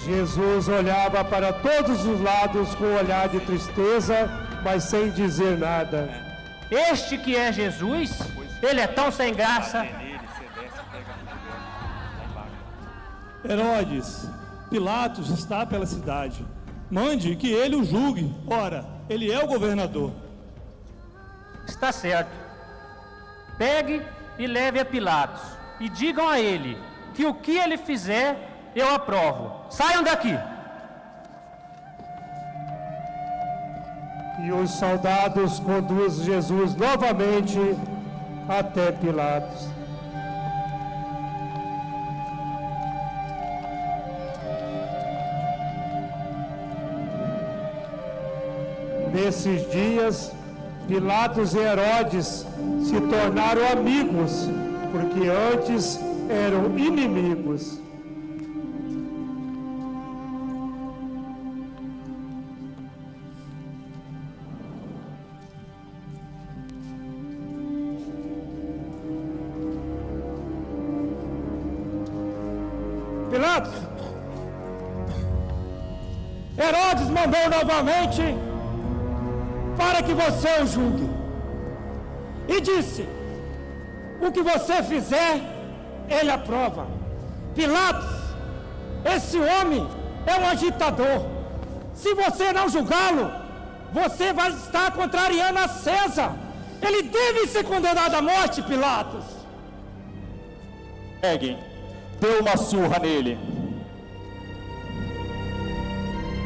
Jesus olhava para todos os lados com um olhar de tristeza, mas sem dizer nada. Este que é Jesus, ele é tão sem graça. Herodes, Pilatos está pela cidade. Mande que ele o julgue. Ora, ele é o governador. Está certo. Pegue e leve a Pilatos. E digam a ele que o que ele fizer, eu aprovo. Saiam daqui. E os soldados conduzem Jesus novamente até Pilatos. Nesses dias, Pilatos e Herodes se tornaram amigos, porque antes eram inimigos. Pilatos, Herodes mandou novamente para que você o julgue. E disse: o que você fizer, ele aprova. Pilatos, esse homem é um agitador. Se você não julgá-lo, você vai estar contrariando a César. Ele deve ser condenado à morte, Pilatos. Peguem, dê uma surra nele.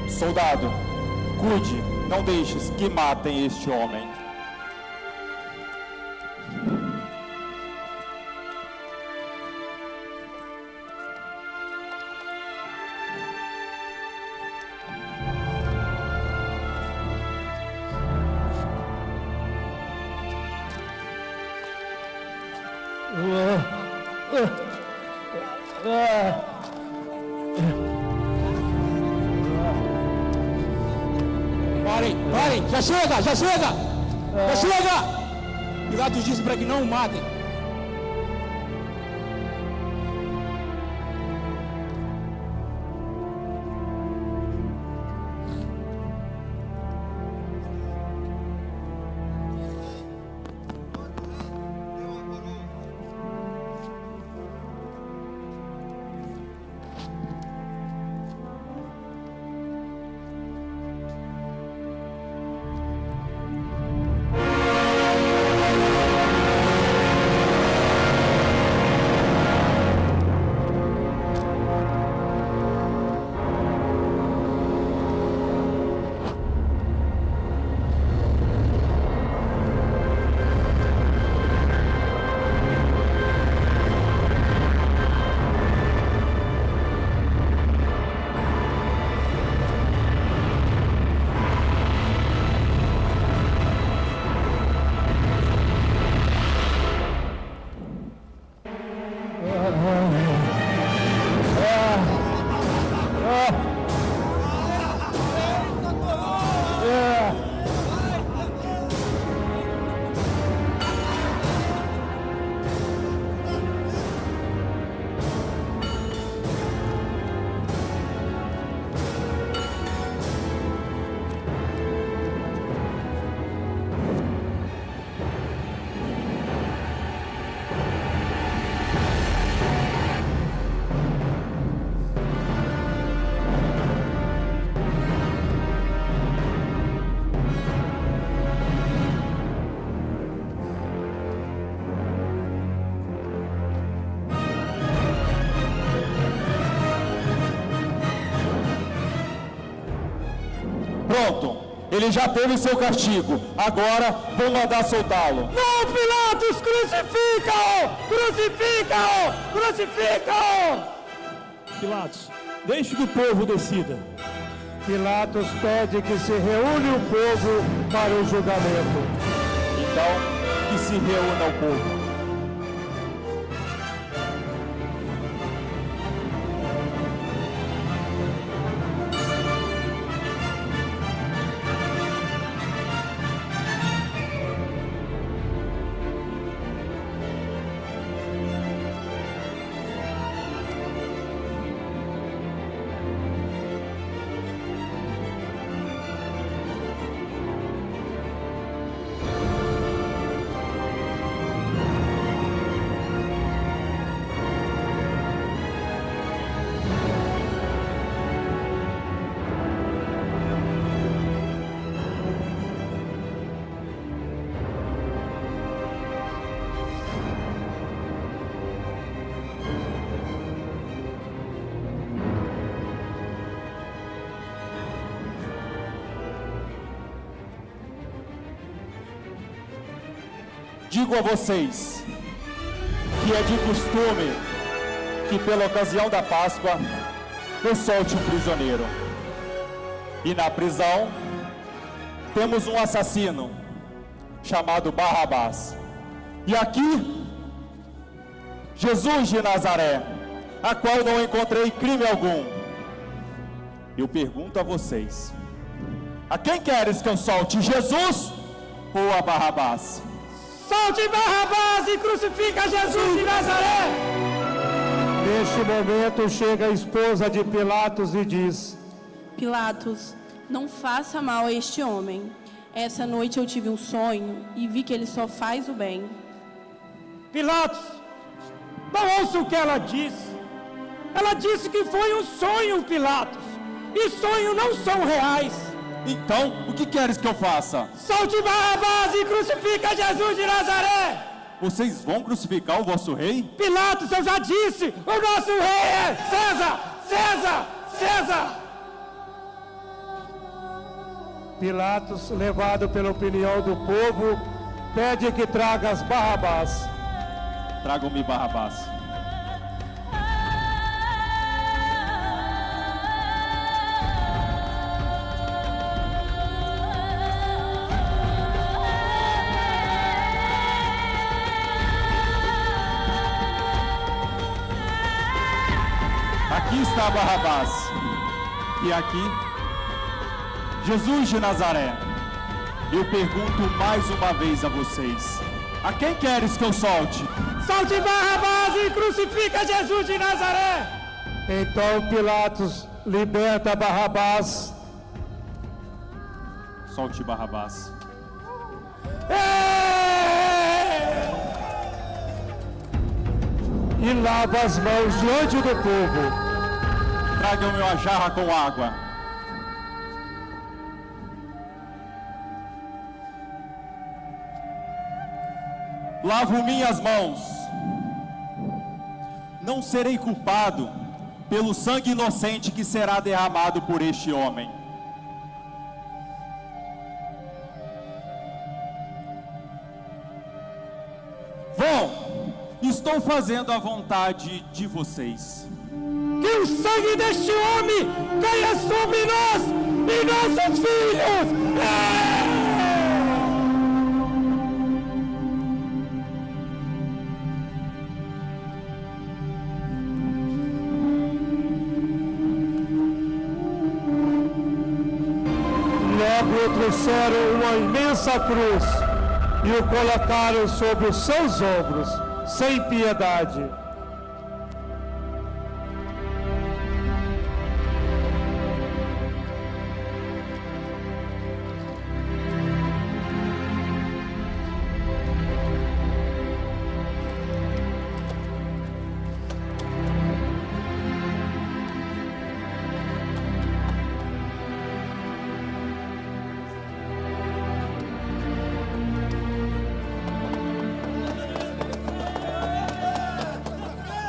Soldado, cuide, não deixes que matem este homem. Parem, já chega! Já chega! Pilatos disse para que não o matem. Ele já teve o seu castigo. Agora vou mandar soltá-lo. Não, Pilatos, crucifica-o! Crucifica-o! Crucifica-o! Pilatos, deixe que o povo decida. Pilatos pede que se reúne o povo para o julgamento. Então, que se reúna o povo. Digo a vocês que é de costume que pela ocasião da Páscoa eu solte um prisioneiro. E na prisão temos um assassino chamado Barrabás. E aqui, Jesus de Nazaré, a qual não encontrei crime algum. Eu pergunto a vocês, a quem queres que eu solte, Jesus ou a Barrabás? Solte Barrabás e crucifica Jesus de Nazaré! Neste momento chega a esposa de Pilatos e diz: Pilatos, não faça mal a este homem. Essa noite eu tive um sonho e vi que ele só faz o bem. Pilatos, não ouça o que ela disse. Ela disse que foi um sonho, Pilatos. E sonhos não são reais. Então, o que queres que eu faça? Solte Barrabás e crucifica Jesus de Nazaré! Vocês vão crucificar o vosso rei? Pilatos, eu já disse, o nosso rei é César! César! César! Pilatos, levado pela opinião do povo, pede que tragas Barrabás. Tragam-me Barrabás. Aqui está Barrabás, e aqui, Jesus de Nazaré. Eu pergunto mais uma vez a vocês, a quem queres que eu solte? Solte Barrabás e crucifica Jesus de Nazaré! Então Pilatos liberta Barrabás. Solte Barrabás. E lava as mãos diante do povo. Tragam-me uma jarra com água. Lavo minhas mãos. Não serei culpado pelo sangue inocente que será derramado por este homem. Vão, estou fazendo a vontade de vocês. Que o sangue deste homem caia sobre nós e nossos filhos! Logo trouxeram uma imensa cruz e o colocaram sobre os seus ombros, sem piedade.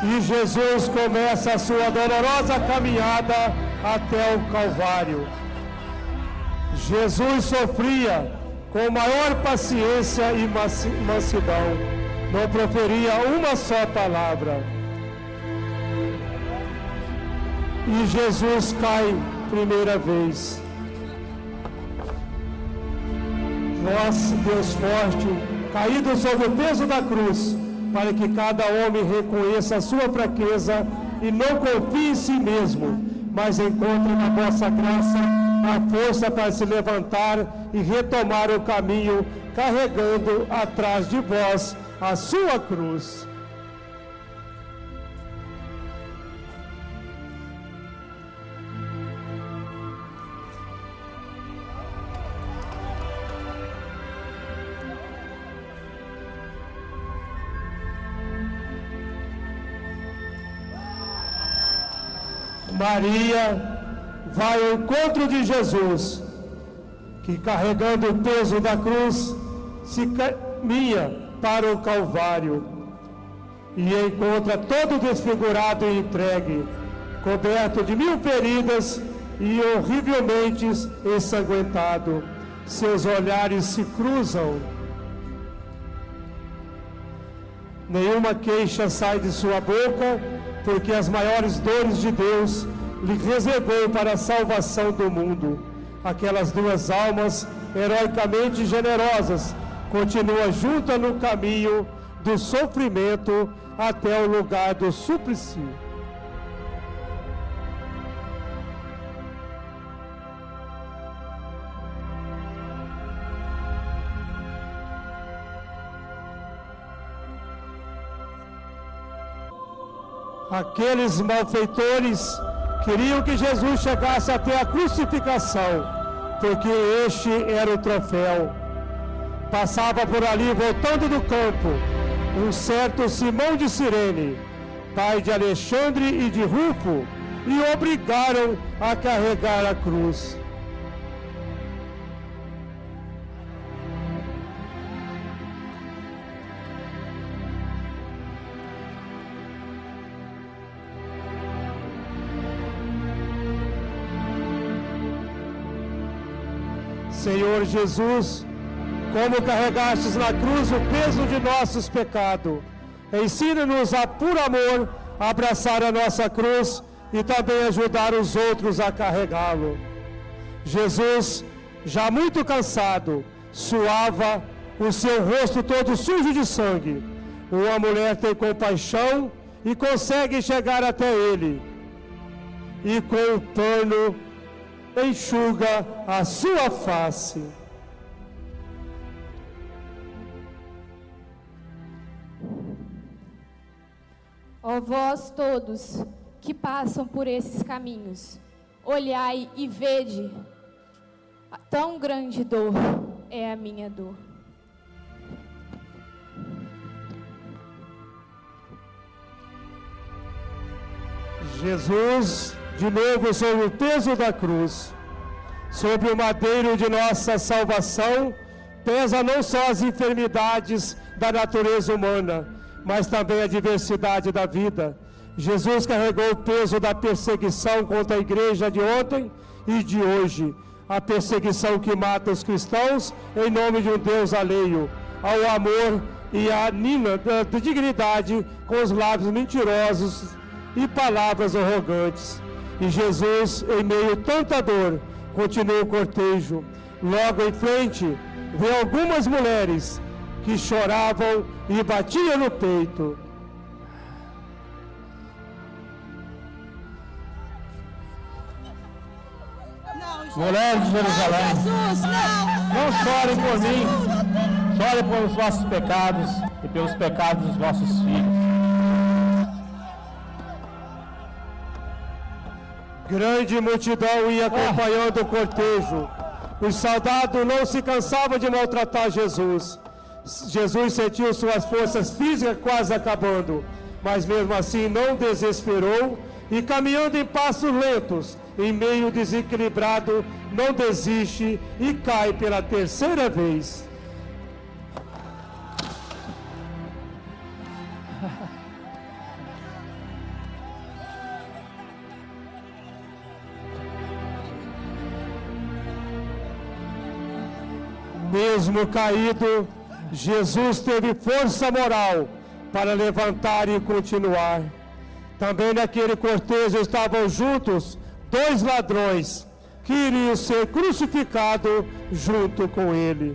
E Jesus começa a sua dolorosa caminhada até o Calvário. Jesus sofria com maior paciência e mansidão, não proferia uma só palavra. E Jesus cai primeira vez. Vós, Deus forte, caído sob o peso da cruz, para que cada homem reconheça a sua fraqueza e não confie em si mesmo, mas encontre na vossa graça a força para se levantar e retomar o caminho, carregando atrás de vós a sua cruz. Maria vai ao encontro de Jesus, que carregando o peso da cruz, se caminha para o Calvário e encontra todo desfigurado e entregue, coberto de 1000 feridas e horrivelmente ensanguentado. Seus olhares se cruzam. Nenhuma queixa sai de sua boca, porque as maiores dores de Deus lhe reservou para a salvação do mundo. Aquelas duas almas heroicamente generosas continuam juntas no caminho do sofrimento até o lugar do suplício. Aqueles malfeitores queriam que Jesus chegasse até a crucificação, porque este era o troféu. Passava por ali, voltando do campo, um certo Simão de Cirene, pai de Alexandre e de Rufo, e o obrigaram a carregar a cruz. Senhor Jesus, como carregastes na cruz o peso de nossos pecados, ensina-nos a, por amor, abraçar a nossa cruz e também ajudar os outros a carregá-lo. Jesus, já muito cansado, suava, o seu rosto todo sujo de sangue. Uma mulher tem compaixão e consegue chegar até ele, e com o pano enxuga a sua face. Ó vós todos que passam por esses caminhos, olhai e vede, tão grande dor é a minha dor. Jesus, de novo sob o peso da cruz, sobre o madeiro de nossa salvação, pesa não só as enfermidades da natureza humana, mas também a diversidade da vida. Jesus carregou o peso da perseguição contra a igreja de ontem e de hoje, a perseguição que mata os cristãos em nome de um Deus alheio ao amor e à dignidade, com os lábios mentirosos e palavras arrogantes. E Jesus, em meio a tanta dor, continua o cortejo. Logo em frente, vê algumas mulheres que choravam e batiam no peito. Mulheres de Jerusalém, não chorem por mim, chorem pelos vossos pecados e pelos pecados dos vossos filhos. Grande multidão ia acompanhando o cortejo. Os soldados não se cansavam de maltratar Jesus. Jesus sentiu suas forças físicas quase acabando, mas mesmo assim não desesperou e, caminhando em passos lentos, em meio desequilibrado, não desiste e cai pela terceira vez. Mesmo caído, Jesus teve força moral para levantar e continuar. Também naquele cortejo estavam juntos 2 ladrões que iriam ser crucificados junto com ele.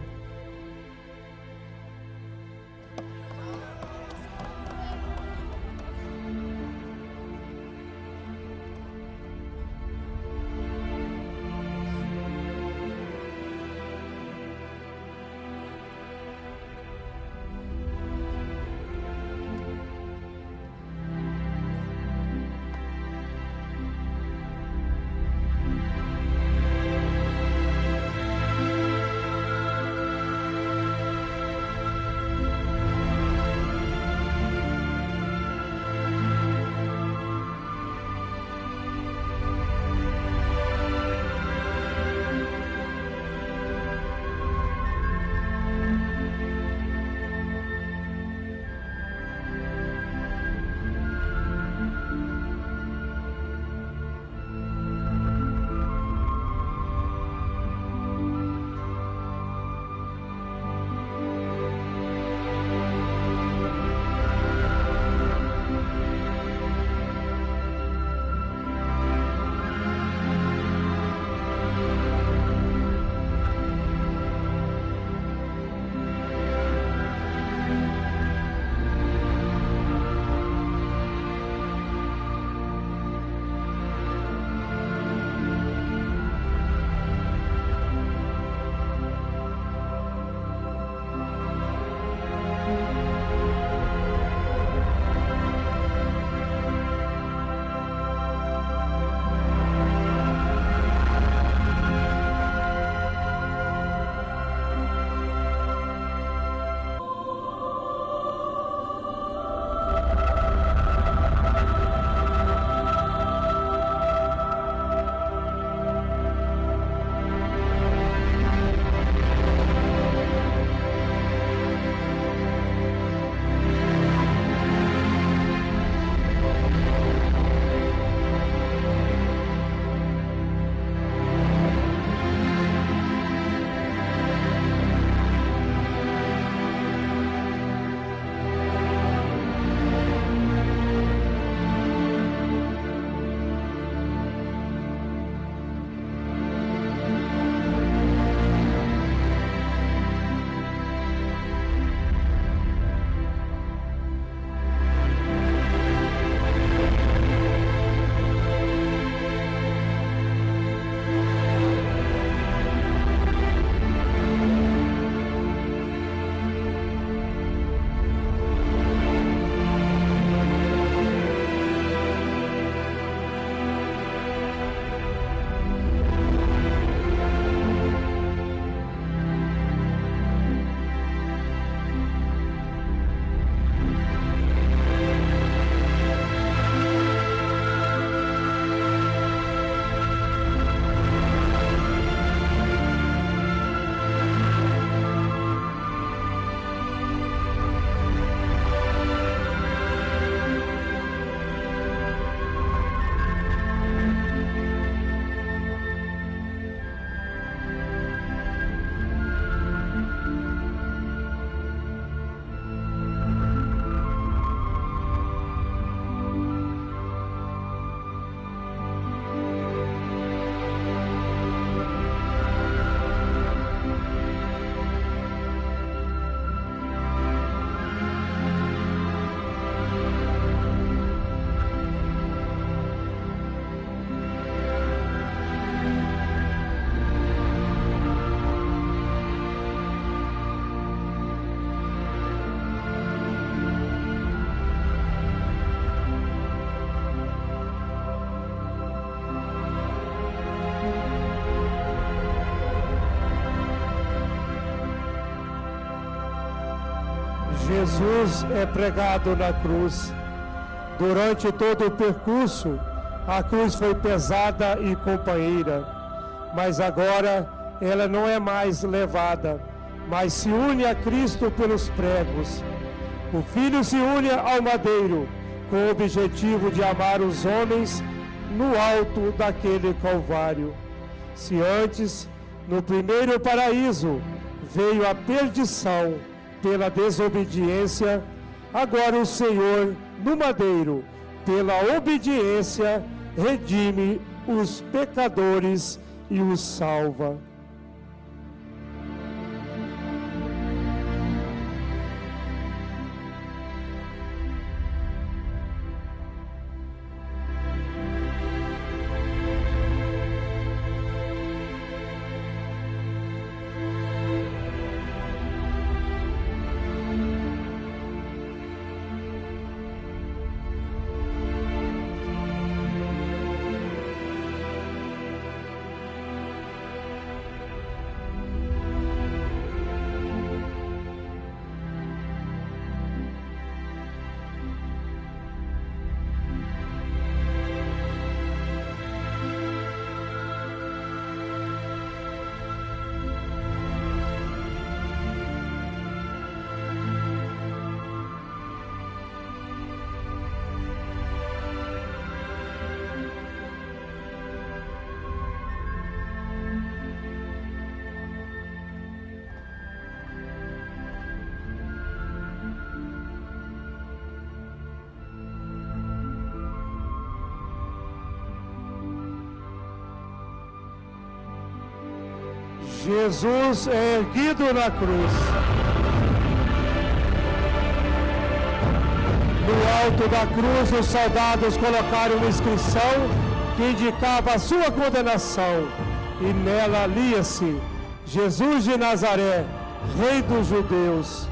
Jesus é pregado na cruz. Durante todo o percurso, a cruz foi pesada e companheira, mas agora ela não é mais levada, mas se une a Cristo pelos pregos. O Filho se une ao madeiro, com o objetivo de amar os homens no alto daquele Calvário. Se antes, no primeiro paraíso, veio a perdição pela desobediência, agora o Senhor, no madeiro, pela obediência, redime os pecadores e os salva. Jesus é erguido na cruz. No alto da cruz, os soldados colocaram uma inscrição que indicava a sua condenação, e nela lia-se: Jesus de Nazaré, Rei dos Judeus.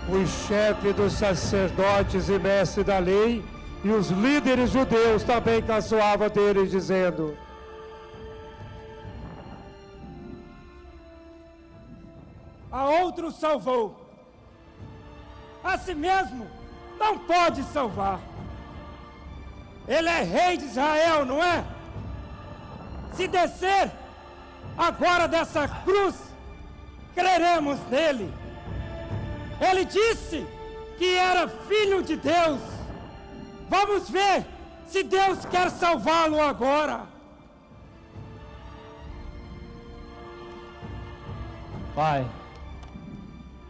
O chefe dos sacerdotes e mestre da lei e os líderes judeus também caçoavam dele, dizendo: a outro salvou, a si mesmo não pode salvar. Ele é rei de Israel, não é? Se descer agora dessa cruz, creremos nele. Ele disse que era filho de Deus. Vamos ver se Deus quer salvá-lo agora. Pai,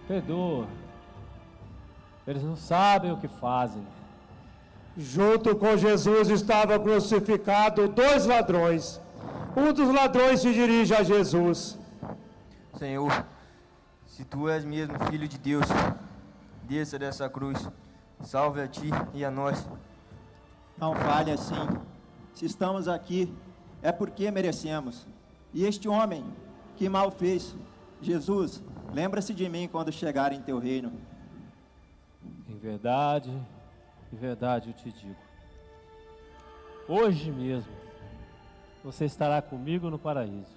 perdoa. Eles não sabem o que fazem. Junto com Jesus estava crucificado 2 ladrões. Um dos ladrões se dirige a Jesus: Senhor, se tu és mesmo filho de Deus, desça dessa cruz, salve a ti e a nós. Não fale assim. Se estamos aqui, é porque merecemos. E este homem, que mal fez? Jesus, lembra-se de mim quando chegar em teu reino. Em verdade eu te digo, hoje mesmo você estará comigo no paraíso.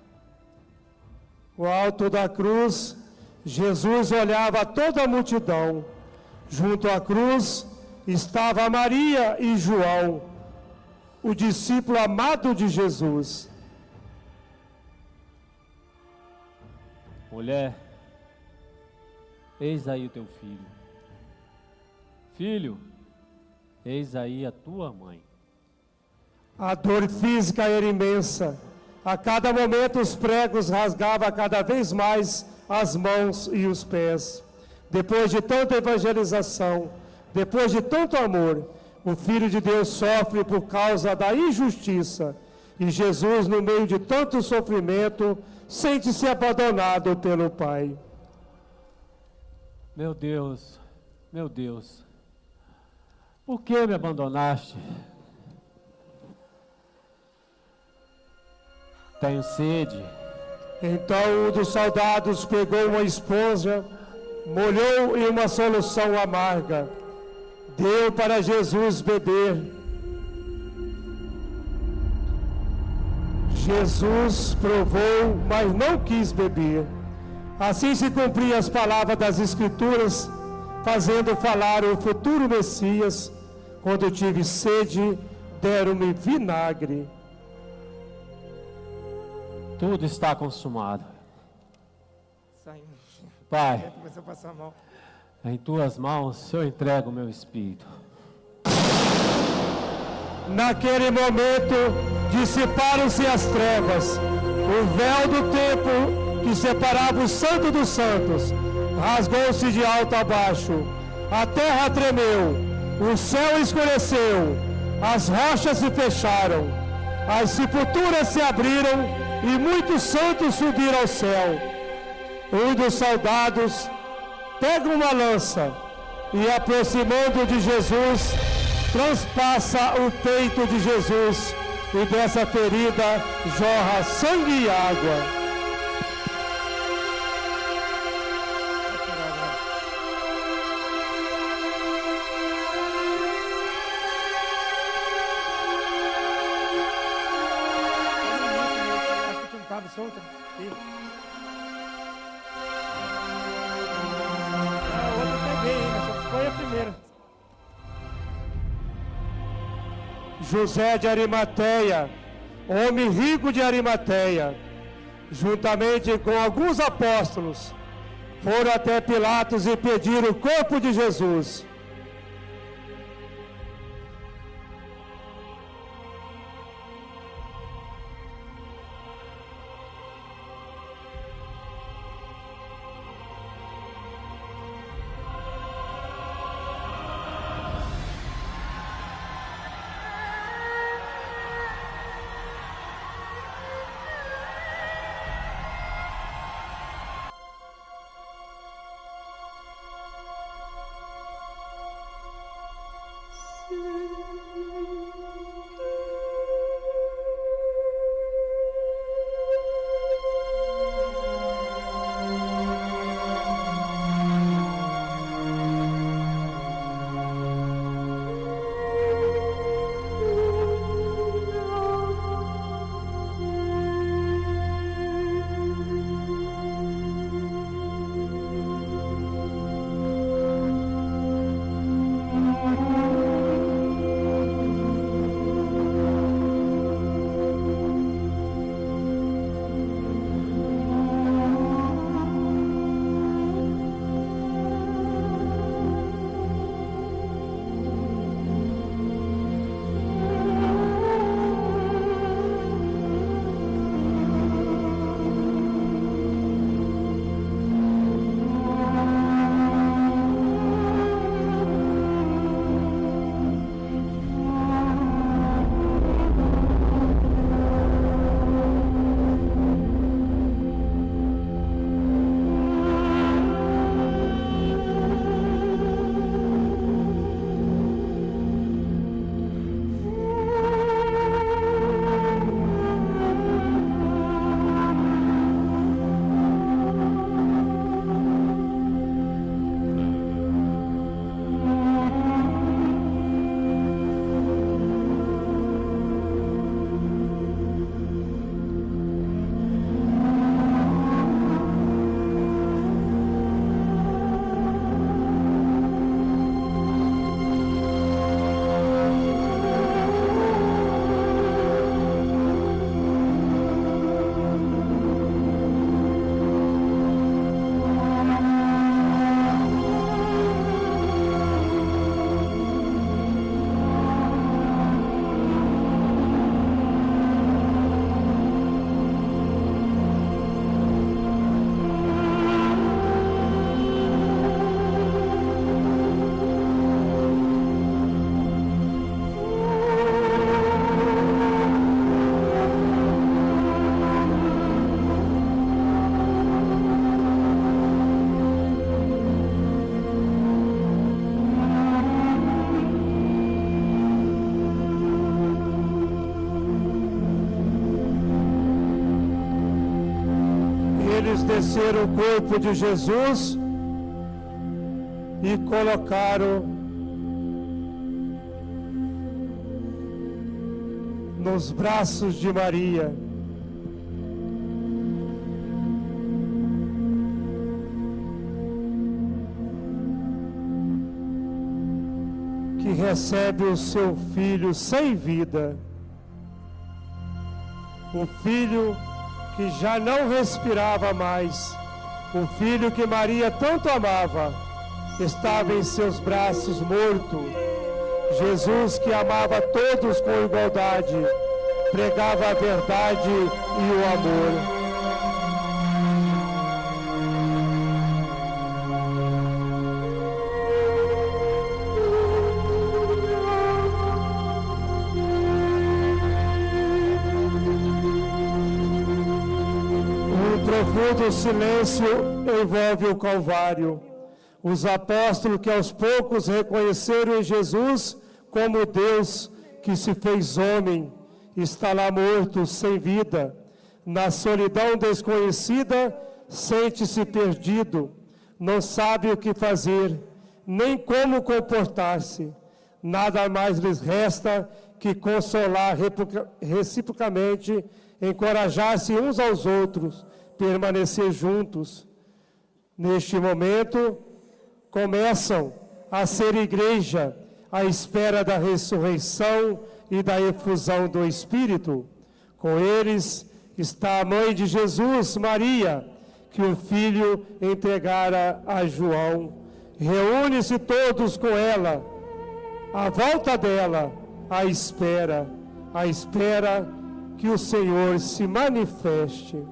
No alto da cruz, Jesus olhava toda a multidão. Junto à cruz estava Maria e João, o discípulo amado de Jesus. Mulher, eis aí o teu filho. Filho, eis aí a tua mãe. A dor física era imensa. A cada momento os pregos rasgavam cada vez mais as mãos e os pés. Depois de tanta evangelização, depois de tanto amor, o Filho de Deus sofre por causa da injustiça. E Jesus, no meio de tanto sofrimento, sente-se abandonado pelo Pai. Meu Deus, por que me abandonaste? Tenho sede. Então um dos soldados pegou uma esponja, molhou em uma solução amarga, deu para Jesus beber. Jesus provou, mas não quis beber. Assim se cumpriam as palavras das Escrituras, fazendo falar o futuro Messias: quando tive sede, deram-me vinagre. Tudo está consumado. Pai, em tuas mãos eu entrego o meu espírito. Naquele momento, dissiparam-se as trevas. O véu do templo que separava o Santo dos Santos rasgou-se de alto a baixo. A terra tremeu, o céu escureceu, as rochas se fecharam, as sepulturas se abriram e muitos santos subiram ao céu. Um dos soldados pega uma lança e, aproximando de Jesus, transpassa o peito de Jesus, e dessa ferida jorra sangue e água. José de Arimateia, homem rico de Arimateia, juntamente com alguns apóstolos, foram até Pilatos e pediram o corpo de Jesus. eles desceram o corpo de Jesus e colocaram nos braços de Maria. Que recebe o seu filho sem vida, o filho que já não respirava mais, o filho que Maria tanto amava, estava em seus braços morto. Jesus, que amava todos com igualdade, pregava a verdade e o amor. Profundo silêncio envolve o Calvário. Os apóstolos que aos poucos reconheceram em Jesus como Deus que se fez homem, está lá morto, sem vida. Na solidão desconhecida, sente-se perdido. Não sabe o que fazer, nem como comportar-se. Nada mais lhes resta que consolar reciprocamente, encorajar-se uns aos outros, permanecer juntos. Neste momento, começam a ser igreja à espera da ressurreição e da efusão do Espírito. Com eles está a mãe de Jesus, Maria, que o filho entregara a João. Reúne-se todos com ela, à volta dela, à espera que o Senhor se manifeste.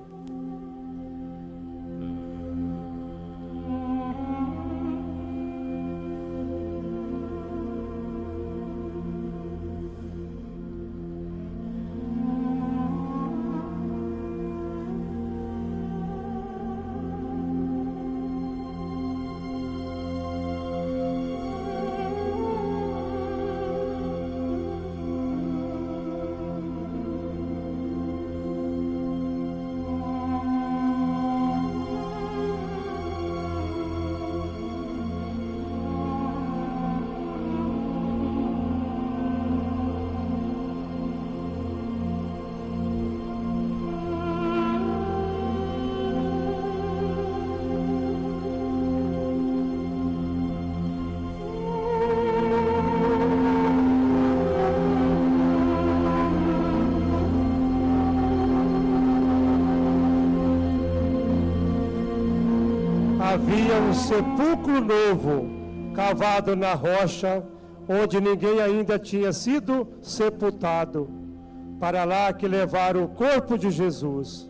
Havia um sepulcro novo, cavado na rocha, onde ninguém ainda tinha sido sepultado. Para lá que levaram o corpo de Jesus.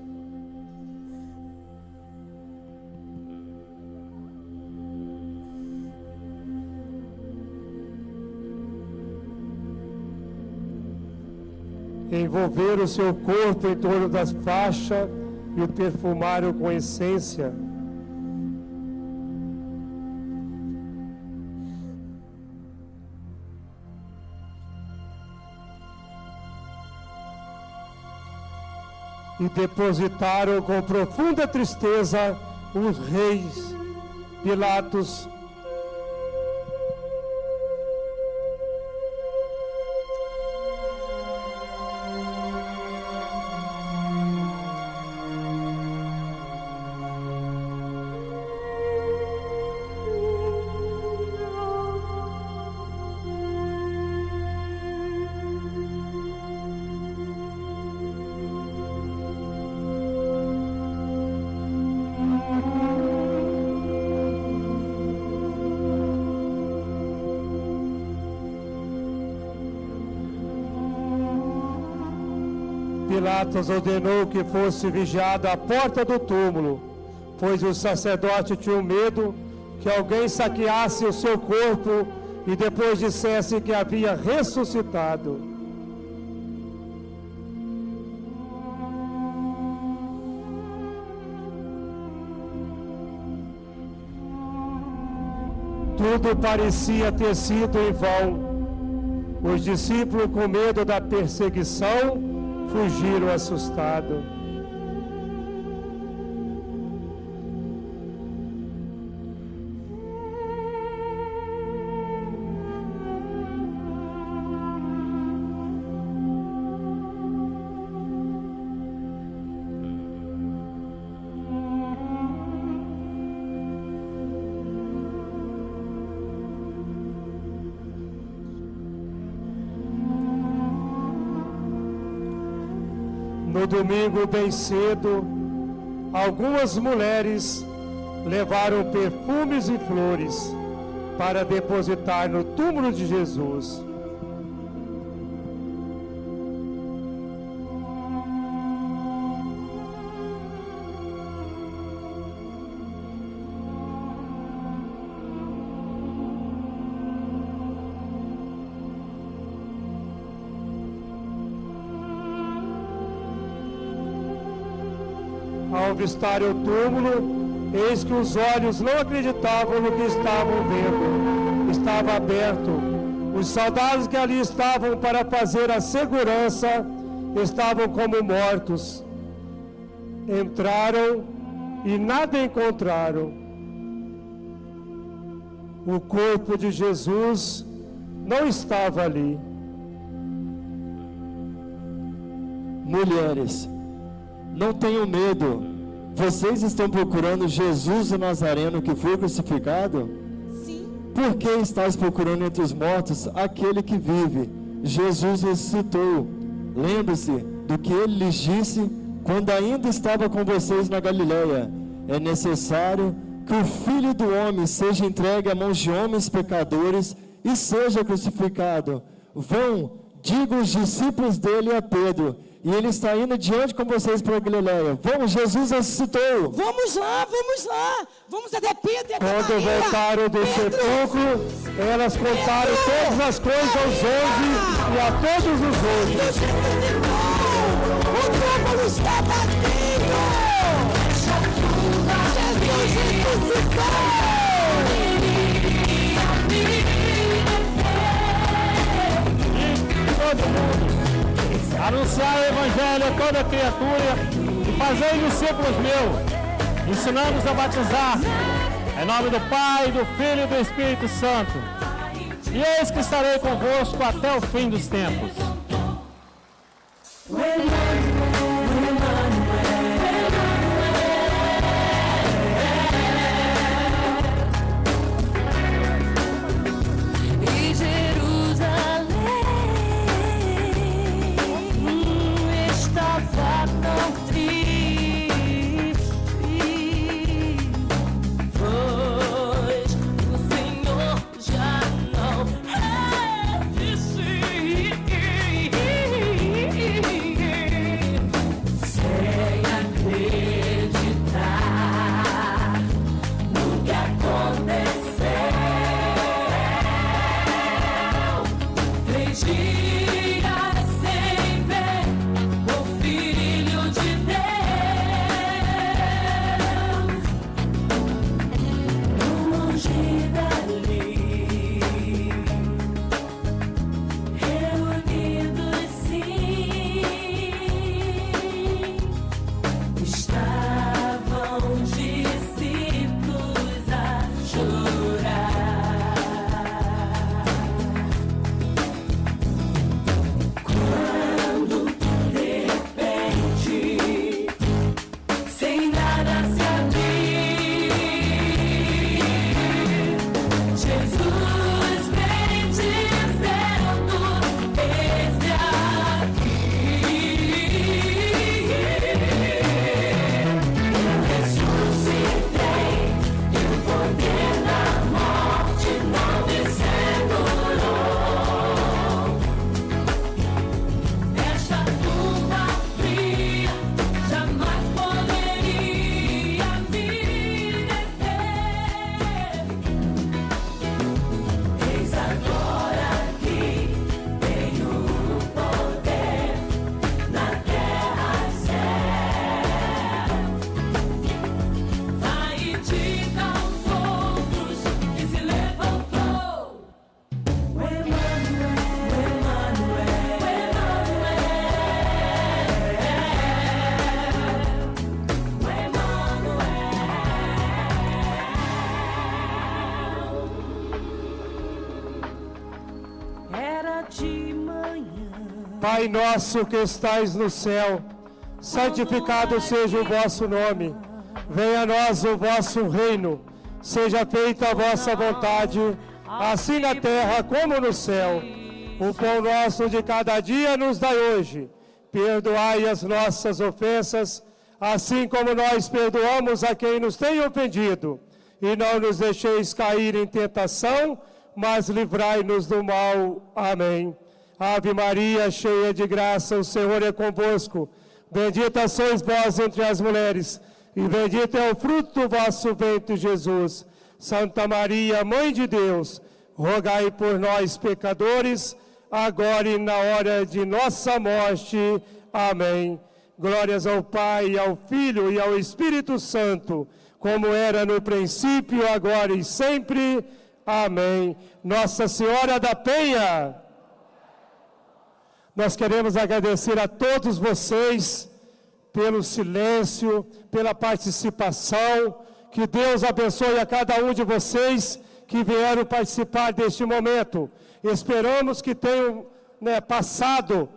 Envolveram o seu corpo em torno das faixas e o perfumaram com essência. E depositaram com profunda tristeza os reis Pilatos. Pilatos ordenou que fosse vigiada a porta do túmulo, pois os sacerdotes tinham medo que alguém saqueasse o seu corpo e depois dissesse que havia ressuscitado. Tudo parecia ter sido em vão. Os discípulos, com medo da perseguição, fugiram assustados. No domingo bem cedo, algumas mulheres levaram perfumes e flores para depositar no túmulo de Jesus. Ao avistarem o túmulo, eis que os olhos não acreditavam no que estavam vendo. Estava aberto. Os soldados que ali estavam para fazer a segurança estavam como mortos. Entraram e nada encontraram. O corpo de Jesus não estava ali. Mulheres, não tenham medo. Vocês estão procurando Jesus o Nazareno que foi crucificado? Sim. Por que estáis procurando entre os mortos aquele que vive? Jesus ressuscitou. Lembre-se do que ele lhes disse quando ainda estava com vocês na Galileia. É necessário que o Filho do Homem seja entregue à mãos de homens pecadores e seja crucificado. Vão, digam os discípulos dele a Pedro, e ele está indo diante com vocês para a Galileia. Vamos, Jesus ressuscitou. Vamos lá, vamos até Pedro e até Quando Maria. voltaram do sepulcro, elas contaram todas as coisas aos 11 e a todos os outros. O túmulo está vazio! Jesus ressuscitou! Todo mundo, anunciar o Evangelho a toda criatura e fazei discípulos meus, ensinando-os a batizar, em nome do Pai, do Filho e do Espírito Santo. E eis que estarei convosco até o fim dos tempos. Pai nosso que estais no céu, santificado seja o vosso nome. Venha a nós o vosso reino. Seja feita a vossa vontade, assim na terra como no céu. O pão nosso de cada dia nos dai hoje. perdoai as nossas ofensas, assim como nós perdoamos a quem nos tem ofendido. E não nos deixeis cair em tentação, mas livrai-nos do mal. Amém. Ave Maria, cheia de graça, o Senhor é convosco. Bendita sois vós entre as mulheres, e bendito é o fruto do vosso ventre, Jesus. Santa Maria, Mãe de Deus, rogai por nós, pecadores, agora e na hora de nossa morte. Amém. Glórias ao Pai, ao Filho e ao Espírito Santo, como era no princípio, agora e sempre. Amém. Nossa Senhora da Penha. Nós queremos agradecer a todos vocês pelo silêncio, pela participação. Que Deus abençoe a cada um de vocês que vieram participar deste momento. Esperamos que tenham passado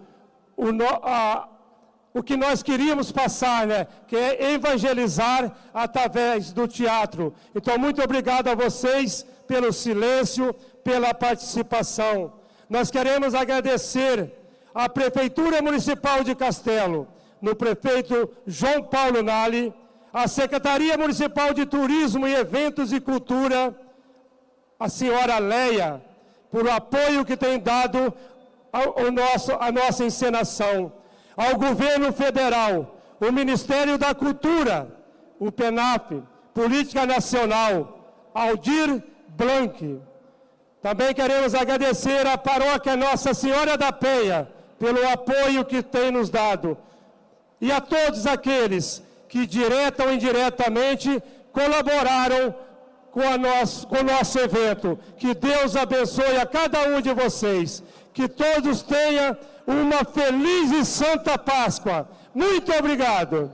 o que nós queríamos passar, que é evangelizar através do teatro. Então, muito obrigado a vocês pelo silêncio, pela participação. Nós queremos agradecer à Prefeitura Municipal de Castelo, no prefeito João Paulo Nali, à Secretaria Municipal de Turismo e Eventos e Cultura, a senhora Leia, por o apoio que tem dado à nossa encenação, ao Governo Federal, o Ministério da Cultura, o PENAF, Política Nacional, Aldir Blanc. Também queremos agradecer à Paróquia Nossa Senhora da Penha, pelo apoio que tem nos dado, e a todos aqueles que direta ou indiretamente colaboraram com o nosso evento. Que Deus abençoe a cada um de vocês. Que todos tenham uma feliz e santa Páscoa. Muito obrigado.